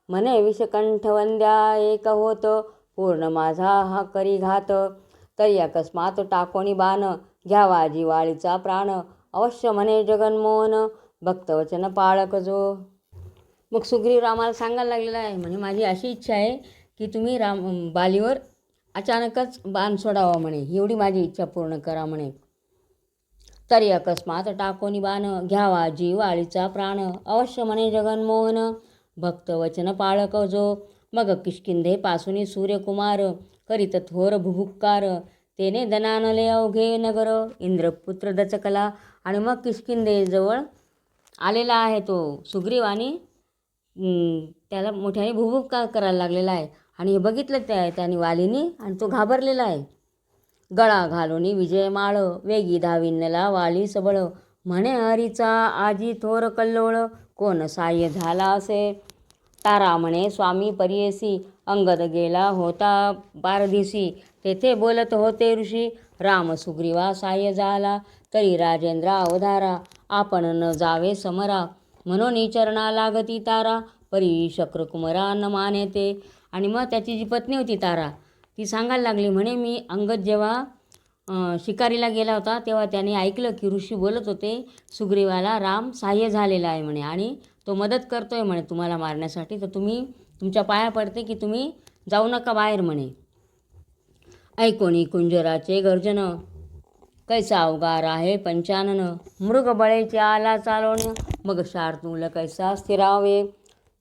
म्हणे विषकंठ वंद्या एक होत, पूर्ण माझा हा करी घात, तरी अकस्मात टाकोनी बाण, घ्यावा जिवाळीचा प्राण, अवश्य म्हणे जगन्मोहन, भक्तवचन पाळक जो. मग सुग्रीव रामाला सांगायला लागलेला आहे म्हणे माझी अशी इच्छा आहे की तुम्ही बालीवर अचानकच बाण सोडावा म्हणे, एवढी माझी इच्छा पूर्ण करा म्हणे. तरी अकस्मात टाकोनी बाण, घ्यावा जीव आळीचा प्राण, अवश्य म्हणे जगन्मोहन, भक्तवचन पाळक जो. मग किष्किंधे पासूनी सूर्यकुमार, करीत थोर भुभुक्कार, तेने दनानले अवघे नगर, इंद्रपुत्र दचकला. आणि मग किष्किंधे जवळ आलेला आहे तो सुग्रीव आणि त्याला मोठ्याने भुभुक्कार करायला लागलेला आहे. आणि हे बघितलं त्याने वालीने आणि तो घाबरलेला आहे. गळा घालूनी विजयमाळ, वेगी धाविन्नला वाली सबळ, म्हणे हरीचा आजी थोर कल्लोळ, कोण साह्य झाला असे. तारा म्हणे स्वामी परियेसी, अंगद गेला होता पारदिसी, तेथे बोलत होते ऋषी, राम सुग्रीवा साह्य झाला, तरी राजेंद्रा अवधारा, आपण न जावे समरा, म्हणून चरणा लागती तारा, परी शक्रकुमरा न माने ते. आणि मग त्याची जी पत्नी होती तारा, ती सांगायला लागली म्हणे मी अंगद जेव्हा शिकारीला गेला होता तेव्हा त्याने ऐकलं की ऋषी बोलत होते सुग्रीवाला राम साह्य झालेला आहे म्हणे आणि तो मदत करतोय म्हणे तुम्हाला मारण्यासाठी, तर तुम्ही तुमच्या पाया पडते की तुम्ही जाऊ नका बाहेर म्हणे. ऐकोनी कुंजराचे गर्जन, कैसा अवगार आहे पंचानन, मृग बळेचे आला चालवण, मग शार्दूल कैसा स्थिरावे,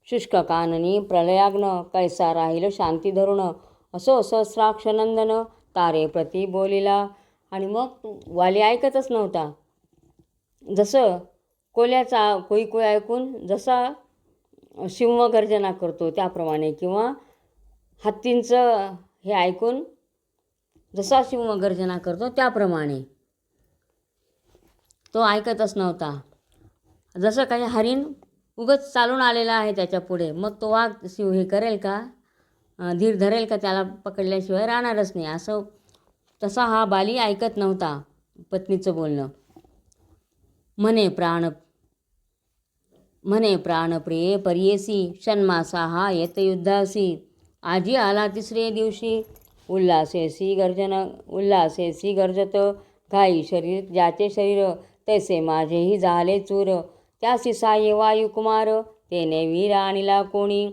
शुष्क काननी प्रलयाग्न, कैसा राहील शांती धरुण, असो सहस्राक्ष नंदन, तारे प्रती बोलिला. आणि मग वाली ऐकतच नव्हता. जसं कोल्याचा कोई ऐकून जसा सिंहगर्जना करतो त्याप्रमाणे, किंवा हत्तींचं हे ऐकून जसा सिंहगर्जना करतो त्याप्रमाणे तो ऐकतच नव्हता. जसं काही हरीण उगाच चालून आलेला आहे त्याच्या पुढे, मग तो वाघ हे करेल का, धीर धरेल का, त्याला पकडल्याशिवाय राहणारच नाही. असं तसा हा बाली ऐकत नव्हता पत्नीचं बोलणं. म्हणे प्राणप्रिये परियेसी, षण्मासा हा येत युद्धासी, आजी आला तिसरे दिवशी, उल्हासेसी गर्जत, घाई शरीर ज्याचे शरीर, तैसे माझेही झाले चूर, त्यासी साये वायुकुमार, तेने वीर आणिला कोणी,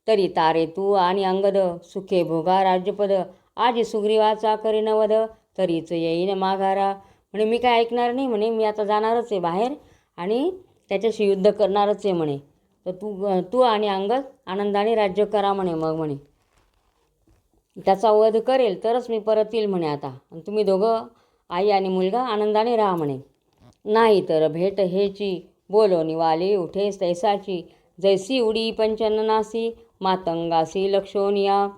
तरी तारे तू आणि अंगद, सुखे भोगा राज्यपद, आजी सुग्रीवाचा करीन वध, तरीच येईन माघारा. म्हणे मी काय ऐकणार नाही म्हणे, मी आता जाणारच आहे बाहेर आणि त्याच्याशी युद्ध करणारच आहे म्हणे. तर तू आणि अंगद आनंदाने राज्य करा म्हणे. मग म्हणे त्याचा वध करेल तरच मी परत येईल म्हणे आता, आणि तुम्ही दोघं आई आणि मुलगा आनंदाने राहा म्हणे. नाही तर भेट हेची, बोलो निवाली उठेस तैसाची, जैसी उडी पंचननासी, मातंगासी लक्षोनिया,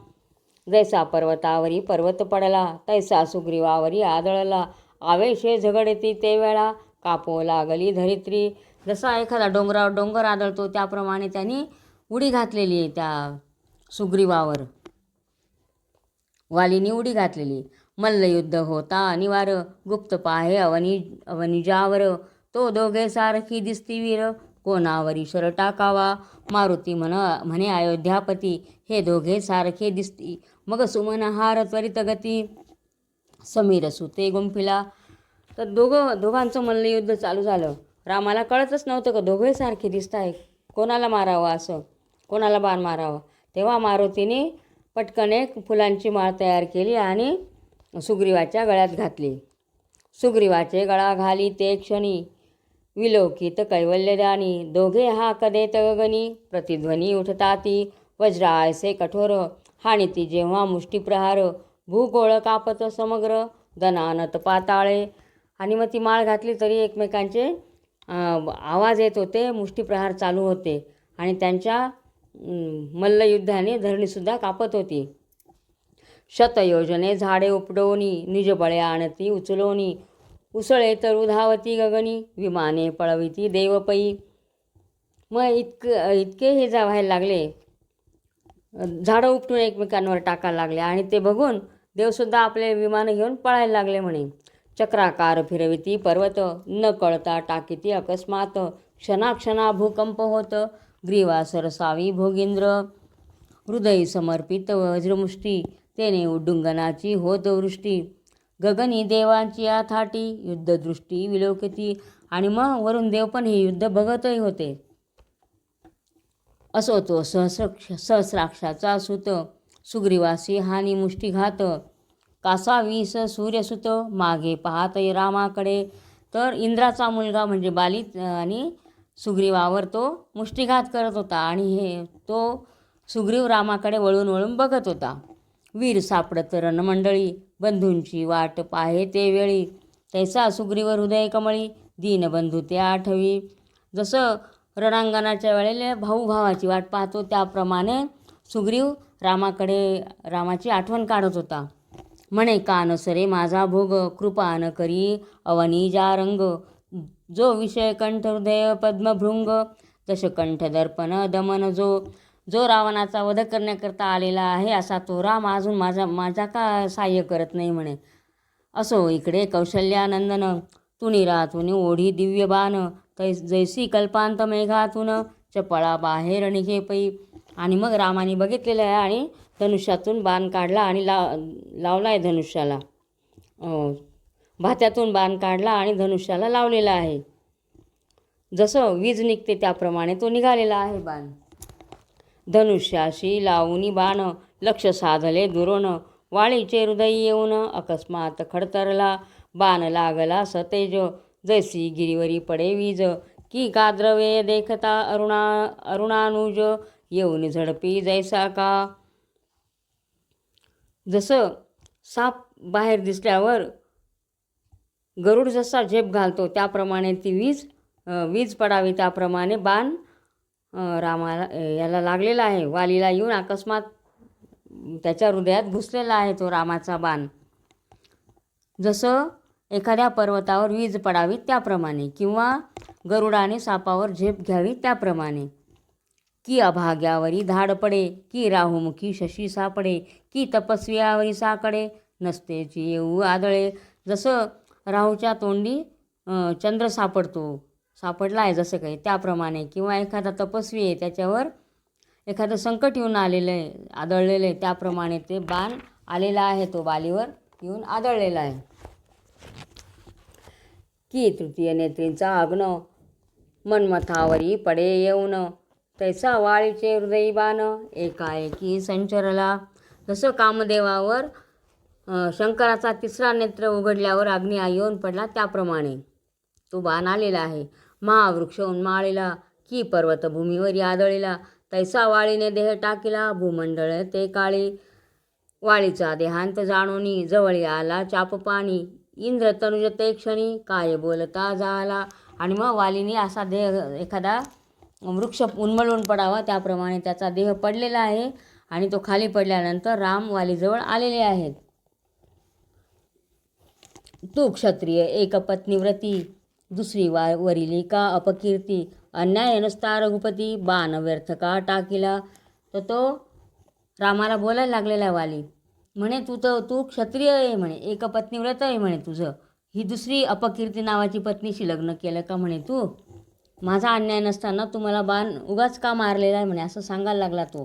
जैसा पर्वतावरी पर्वत पडला, तैसा सुग्रीवावरी आदळला, आवेशे झगडती ते वेळा, कापो लागली धरित्री. जसा एखादा डोंगरावर डोंगर आदळतो त्याप्रमाणे त्यांनी उडी घातलेली आहे त्या सुग्रीवावर, वालीने उडी घातलेली. मल्लयुद्ध होता अनिवार्य, गुप्त पाहे अवनिजावर, तो दोघे सारखी दिसती वीर, कोणावरी शर टाकावा, मारुती म्हणे अयोध्यापती, हे दोघे सारखे दिसती, मग सुमन हार त्वरित गती, समीर सुते गुंफिला. तर दोघांचं मल्लयुद्ध चालू झालं. रामाला कळतच नव्हतं का दोघे सारखे दिसत आहे, कोणाला मारावं, असं कोणाला बाण मारावं. तेव्हा मारुतीने पटकन एक फुलांची माळ तयार केली आणि सुग्रीवाच्या गळ्यात घातली. सुग्रीवाचे गळा घाली ते क्षणी, विलोकित कैवल्यदानी, दोघे हाक देत गगनी, प्रतिध्वनी उठताती, वज्रायसे कठोर, हाणिती जेव्हा मुष्टीप्रहार, भूगोळ कापत समग्र, दनानत पाताळे. आणि मग ती माळ घातली तरी एकमेकांचे आवाज येत होते, मुष्टीप्रहार चालू होते, आणि त्यांच्या मल्लयुद्धाने धरणीसुद्धा कापत होती. शतयोजने झाडे उपडोनी, निजबळे आणती उचलोनी, उसळे तरु धावती गगनी, विमाने पळविती देवपई. मग इतके हे व्हायला लागले, झाडं उपटून एकमेकांवर टाकायला लागले, आणि ते बघून देवसुद्धा आपले विमानं घेऊन पळायला लागले म्हणे. चक्राकार फिरविती पर्वत, न कळता टाकीती अकस्मात, क्षणाक्षणा भूकंप होत, ग्रीवा सरसावी भोगींद्र, हृदय समर्पित वज्रमुष्टी, तेने उड्डुंगनाची होत वृष्टी, गगनी देवांची आथाटी, युद्धदृष्टी विलोकिती. आणि मग वरून देव पण हे युद्ध बघतही होते. असो तो सहस्राक्षाचा सुत, सुग्रीवासी हानी मुष्टीघात, कासा वीस सूर्यसुत, मागे पाहत रामाकडे. तर इंद्राचा मुलगा म्हणजे बाली आणि सुग्रीवावर तो मुष्टीघात करत होता, आणि तो सुग्रीव रामाकडे वळून वळून बघत होता. वीर सापडत रणमंडळी, बंधूंची वाट पाहे ते वेळी, तैसा सुग्रीव हृदय कमळी, दीनबंधू ते आठवी. जसं रणांगणाच्या वेळेला भाऊ भावाची वाट पाहतो त्याप्रमाणे सुग्रीव रामाची आठवण काढत होता. म्हणे कानसरे माझा भोग, कृपा न करी अवनिजा रंग, जो विषय कंठ हृदय पद्मभृंग, दशकंठ दर्पण दमन, जो रावणाचा वध करण्याकरता आलेला आहे, असा तो राम अजून माझा का सहाय्य करत नाही म्हणे. असो इकडे कौशल्यानंदन, तुणी रातून ओढी दिव्य बाण, जैसी कल्पांत मेघातून, चपळा बाहेर निघे पै. आणि मग रामाने बघितलेलं आहे आणि धनुष्यातून बाण काढला आणि लावला आहे धनुष्याला, भात्यातून बाण काढला आणि धनुष्याला लावलेला आहे. जसं वीज निघते त्याप्रमाणे तो निघालेला आहे बाण. धनुष्याशी लावूनी बाण, लक्ष साधले दुरोण, वाळीचे हृदय येऊन अकस्मात खडतरला, बाण लागला सतेज, जैसी गिरीवरी पडे वीज, की काद्रवे देखता अरुणानुज, येऊन झडपी जैसा का. जसं साप बाहेर दिसल्यावर गरुड जसा झेप घालतो त्याप्रमाणे ती वीज पडावी, त्याप्रमाणे बाण रामाला याला लागलेला आहे, वालीला येऊन अकस्मात त्याच्या हृदयात घुसलेला आहे तो रामाचा बाण. जसं एखाद्या पर्वतावर वीज पडावी त्याप्रमाणे, किंवा गरुडाने सापावर झेप घ्यावी त्याप्रमाणे. की अभाग्यावरी धाड पडे, की राहुमुखी शशी सापडे, की तपस्वियावरी साकडे, नसतेची येऊ आदळे. जसं राहूच्या तोंडी चंद्र सापडला आहे जसं काही त्याप्रमाणे, किंवा एखादा तपस्वी आहे त्याच्यावर एखादं संकट येऊन आलेलं आहे, आदळलेलं आहे, त्याप्रमाणे ते बाण आलेला आहे, तो वालीवर येऊन आदळलेला आहे. की तृतीय नेत्रींचा अग्न मनमथावरी पडे येऊन, तैसा वाळीचे हृदयी बाण एकाएकी संचरला. जसं कामदेवावर शंकराचा तिसरा नेत्र उघडल्यावर अग्नी येऊन पडला त्याप्रमाणे तो बाण आलेला आहे. महावृक्ष उन्माळीला, की पर्वतभूमीवर आदळीला, तैसा वाळीने देह टाकीला, भूमंडळ ते काळी. वाळीचा देहांत जाणोनी, जवळी आला चाप पाणी, इंद्र तनुज ते क्षणी, काय बोलता झाला. आणि मग वालीने असा देह, एखादा वृक्ष उन्मळून पडावा त्याप्रमाणे त्याचा देह पडलेला आहे, आणि तो खाली पडल्यानंतर राम वालीजवळ आलेले आहेत. तू क्षत्रिय एकपत्नीव्रती, दुसरी वरिली का अपकीर्ती, अन्याय नसता रघुपती, बाण व्यर्थ का टाकीला. तर तो रामाला बोलायला लागलेला आहे वाली, म्हणे तू क्षत्रिय आहे म्हणे, एकपत्नीव्रत आहे म्हणे, तुझं ही दुसरी अपकीर्ती नावाची पत्नीशी लग्न केलं का म्हणे, तू माझा अन्याय नसताना तू मला बाण उगाच का मारलेला आहे म्हणे, असं सांगायला लागला तो.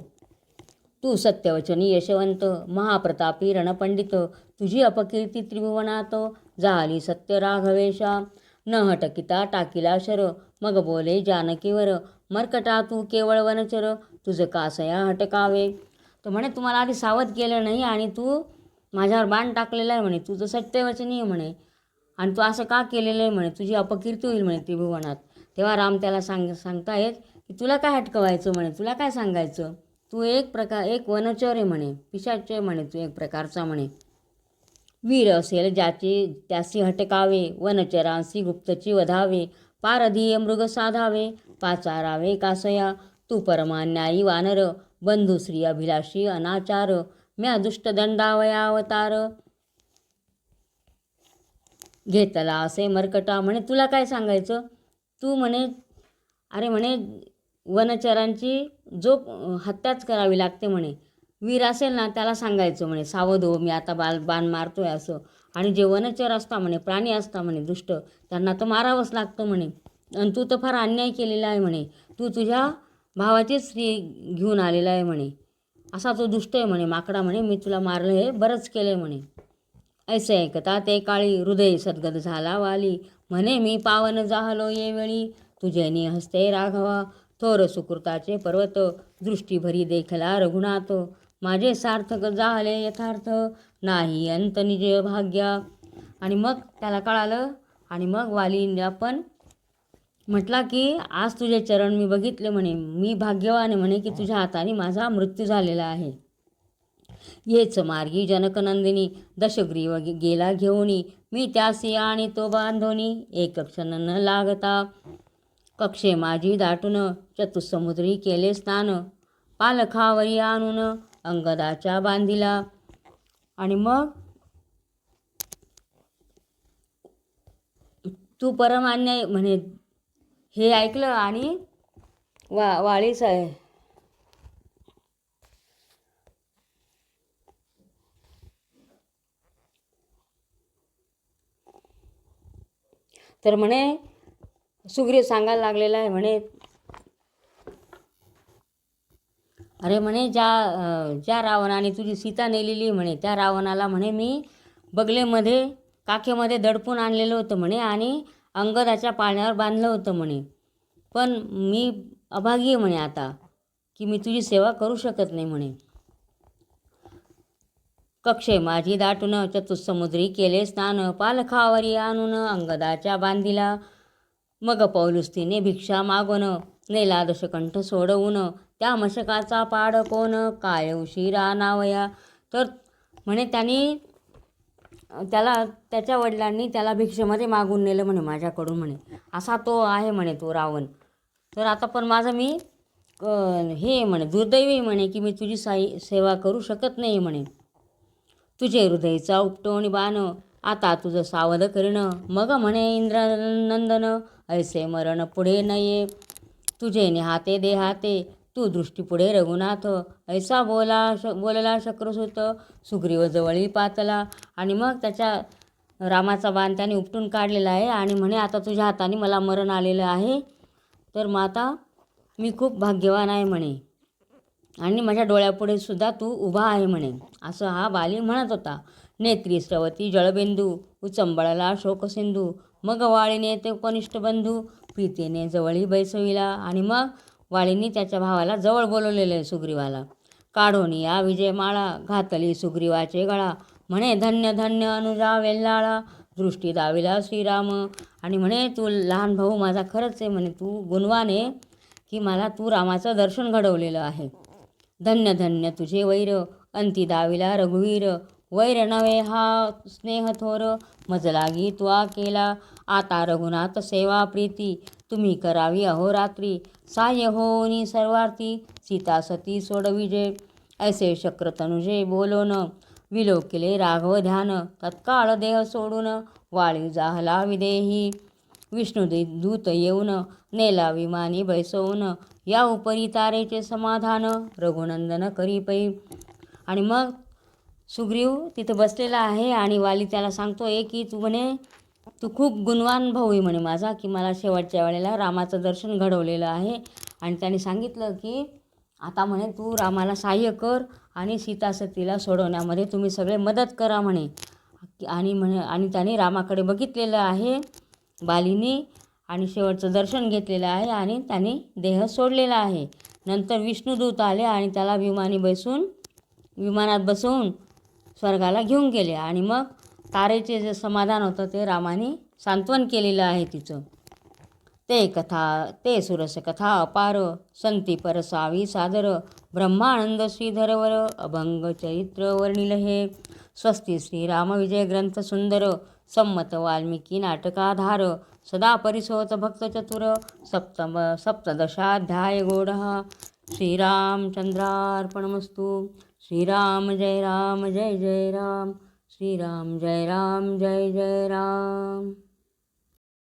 तू सत्यवचनी यशवंत, महाप्रतापी रणपंडित, तुझी अपकीर्ती त्रिभुवनात, झाली सत्य राघवेशा, न हटकिता टाकीला शर, मग बोले जानकीवर, मर्कटा तू केवळ वनचर, तुझं कासया हटकावे. तर म्हणे तुम्हाला आधी सावध केलं नाही, आणि तू माझ्यावर बाण टाकलेला आहे म्हणे, तुझं सत्यवचनी आहे म्हणे, आणि तू असं का केलेलं आहे म्हणे, तुझी अपकीर्ती होईल म्हणे त्रिभुवनात. तेव्हा राम त्याला सांगतायत की तुला काय हटकवायचं म्हणे, तुला काय सांगायचं, तू एक वनचर आहे म्हणे, पिशाच आहे म्हणे तू एक प्रकारचा म्हणे. वीर असेल त्यासी हटकावे, वनचरांसी गुप्तची वधावे, पारधीय मृग साधावे, पाचारावे कासया. तू परमान्यायी वानर, बंधुश्री अभिलाषी अनाचार, म्या दुष्ट दंडावया अवतार. घेतला असे मर्कटा, म्हणे तुला काय सांगायचं, तू म्हणे अरे म्हणे वनचरांची जो हत्याच करावी लागते म्हणे, वीर असेल ना त्याला सांगायचं म्हणे सावध हो, मी आता बाण मारतोय असं. आणि जे वनचर असता म्हणे, प्राणी असता म्हणे दुष्ट, त्यांना तर मारावंच लागतं म्हणे, आणि तू तर फार अन्याय केलेला आहे म्हणे, तू तुझ्या भावाची स्त्री घेऊन आलेला आहे म्हणे, असा तो दुष्ट आहे म्हणे माकडा, म्हणे मी तुला मारलं हे बरंच केलं म्हणे. ऐसे ऐकता ते काळी, हृदय सद्गद झाला वाली, म्हणे मी पावन जाहलो ये वेळी, तुझे हस्ते राघवा, थोर सुकृताचे पर्वत, दृष्टी भरी देखला रघुनाथ, माझे सार्थक झाले यथार्थ, नाही अंत निज भाग्या. आणि मग त्याला कळालं, आणि मग वालीने पण म्हटला की आज तुझे चरण मी बघितले म्हणे, मी भाग्यवान आहे म्हणे की तुझ्या हाताने माझा मृत्यू झालेला आहे. येच मार्गी जनकनंदिनी, दशग्रीव गेला घेऊनी, मी त्यासी आणि तो बांधोनी, एक क्षण न लागता, कक्षे माझी दाटून, चतुसमुद्री केले स्नान, पालखावरी आणून, अंगदाच्या बांधिला. आणि मग तू परमान्याय म्हणे हे ऐकलं, आणि वाळीच आहे तर म्हणे सुग्रीव सांगायला लागलेला आहे म्हणे, अरे म्हणे ज्या रावणाने तुझी सीता नेलेली म्हणे, त्या रावणाला म्हणे मी बगलेमध्ये काखेमध्ये दडपून आणलेलं होतं म्हणे, आणि अंगदाच्या पाळण्यावर बांधलं होतं म्हणे, पण मी अभागी आहे म्हणे आता, की मी तुझी सेवा करू शकत नाही म्हणे. कक्षे माझी दाटून, चतुसमुद्री केले स्नान, पालखावरी आणून, अंगदाच्या बांधिला. मग पौलुस्तीने भिक्षा मागून, नेला दशकंठ सोडवून, त्या मशकाचा पाड कोण, काय उशिरा नावया. तर म्हणे त्याला त्याच्या वडिलांनी त्याला भिक्षेमध्ये मागून नेलं म्हणे माझ्याकडून म्हणे, असा तो आहे म्हणे तो रावण. तर आता पण मी हे म्हणे दुर्दैवी म्हणे की मी तुझी सेवा करू शकत नाही म्हणे. तुझे हृदयचा उपटोणी बाण आता तुझं सावध करीन. मग म्हणे इंद्रनंदन ऐसे मरण पुढे नये. तुझे निहाते देहाते तू दृष्टी पुढे रघुनाथ. ऐसा बोलला शक्रसूत सुग्रीव जवळी पातला. आणि मग त्याच्या रामाचा बाण त्याने उपटून काढलेला आहे आणि म्हणे आता तुझ्या हाताने मला मरण आलेलं आहे. तर माता मी खूप भाग्यवान आहे म्हणे आणि माझ्या डोळ्यापुढे सुद्धा तू उभा आहे म्हणे, असं हा बाली म्हणत होता. नेत्री स्रवती जळबिंदू उचंबळला शोकसिंधू. मग वाळीने ते उपनिष्ठ बंधू प्रीतीने जवळी बैसविला. आणि मग वाळीने त्याच्या भावाला जवळ बोलवलेलं आहे सुग्रीवाला. काढून या विजयमाळा घातली सुग्रीवाचे गळा. म्हणे धन्य धन्य अनुजा वेल्लाळा दृष्टी दाविला श्रीराम. आणि म्हणे तू लहान भाऊ माझा खरंच आहे म्हणे, तू गुणवान आहे की मला तू रामाचं दर्शन घडवलेलं आहे. धन्य धन्य तुझे वैर अंती दाविला रघुवीर. वैर नव्हे हा स्नेह थोर मज लागी तुआ केला. आता रघुनाथ सेवा प्रीती तुम्ही करावी अहोरात्री. साह्य होनी सर्वार्थी सीता सती सोडविजे. ऐसे शक्रतनुजे बोलोन विलोकिले राघव ध्यान. तत्काळ देह सोडून वाळी जाहला विदेही. विष्णुदूत येऊन नेला विमानी बैसवून. या उपरी तारेचे समाधान रघुनंदन करी पै. आणि मग सुग्रीव तिथं बसलेला आहे आणि वाली त्याला सांगतोय की तू म्हणे तू खूप गुणवान भाऊ आहे म्हणे माझा, की मला शेवटच्या वेळेला रामाचं दर्शन घडवलेलं आहे. आणि त्याने सांगितलं की आता म्हणे तू रामाला सहाय्य कर आणि सीतासतीला सोडवण्यामध्ये तुम्ही सगळे मदत करा म्हणे. आणि त्याने रामाकडे बघितलेलं आहे बालीने आणि शेवटचं दर्शन घेतलेलं आहे आणि त्याने देह सोडलेला आहे. नंतर विष्णुदूत आले आणि त्याला विमानात बसवून स्वर्गाला घेऊन गेले. आणि मग तारेचे जे समाधान होतं ते रामाने सांत्वन केलेलं आहे तिचं. ते सुरस कथा अपार संती परसावी सादर. ब्रह्मानंद श्रीधरवर अभंग चरित्र वर्णिल हे. स्वस्ती श्रीराम विजय ग्रंथ सुंदर संमत वाल्मिकी नाटकाधार. सदा परिसोत भक्त चतुर सप्तदशाध्याय गोढ. श्रीरामचंद्रार्पणमस्तु. श्रीराम जय राम जय जय राम. श्रीराम जय राम जय जय राम.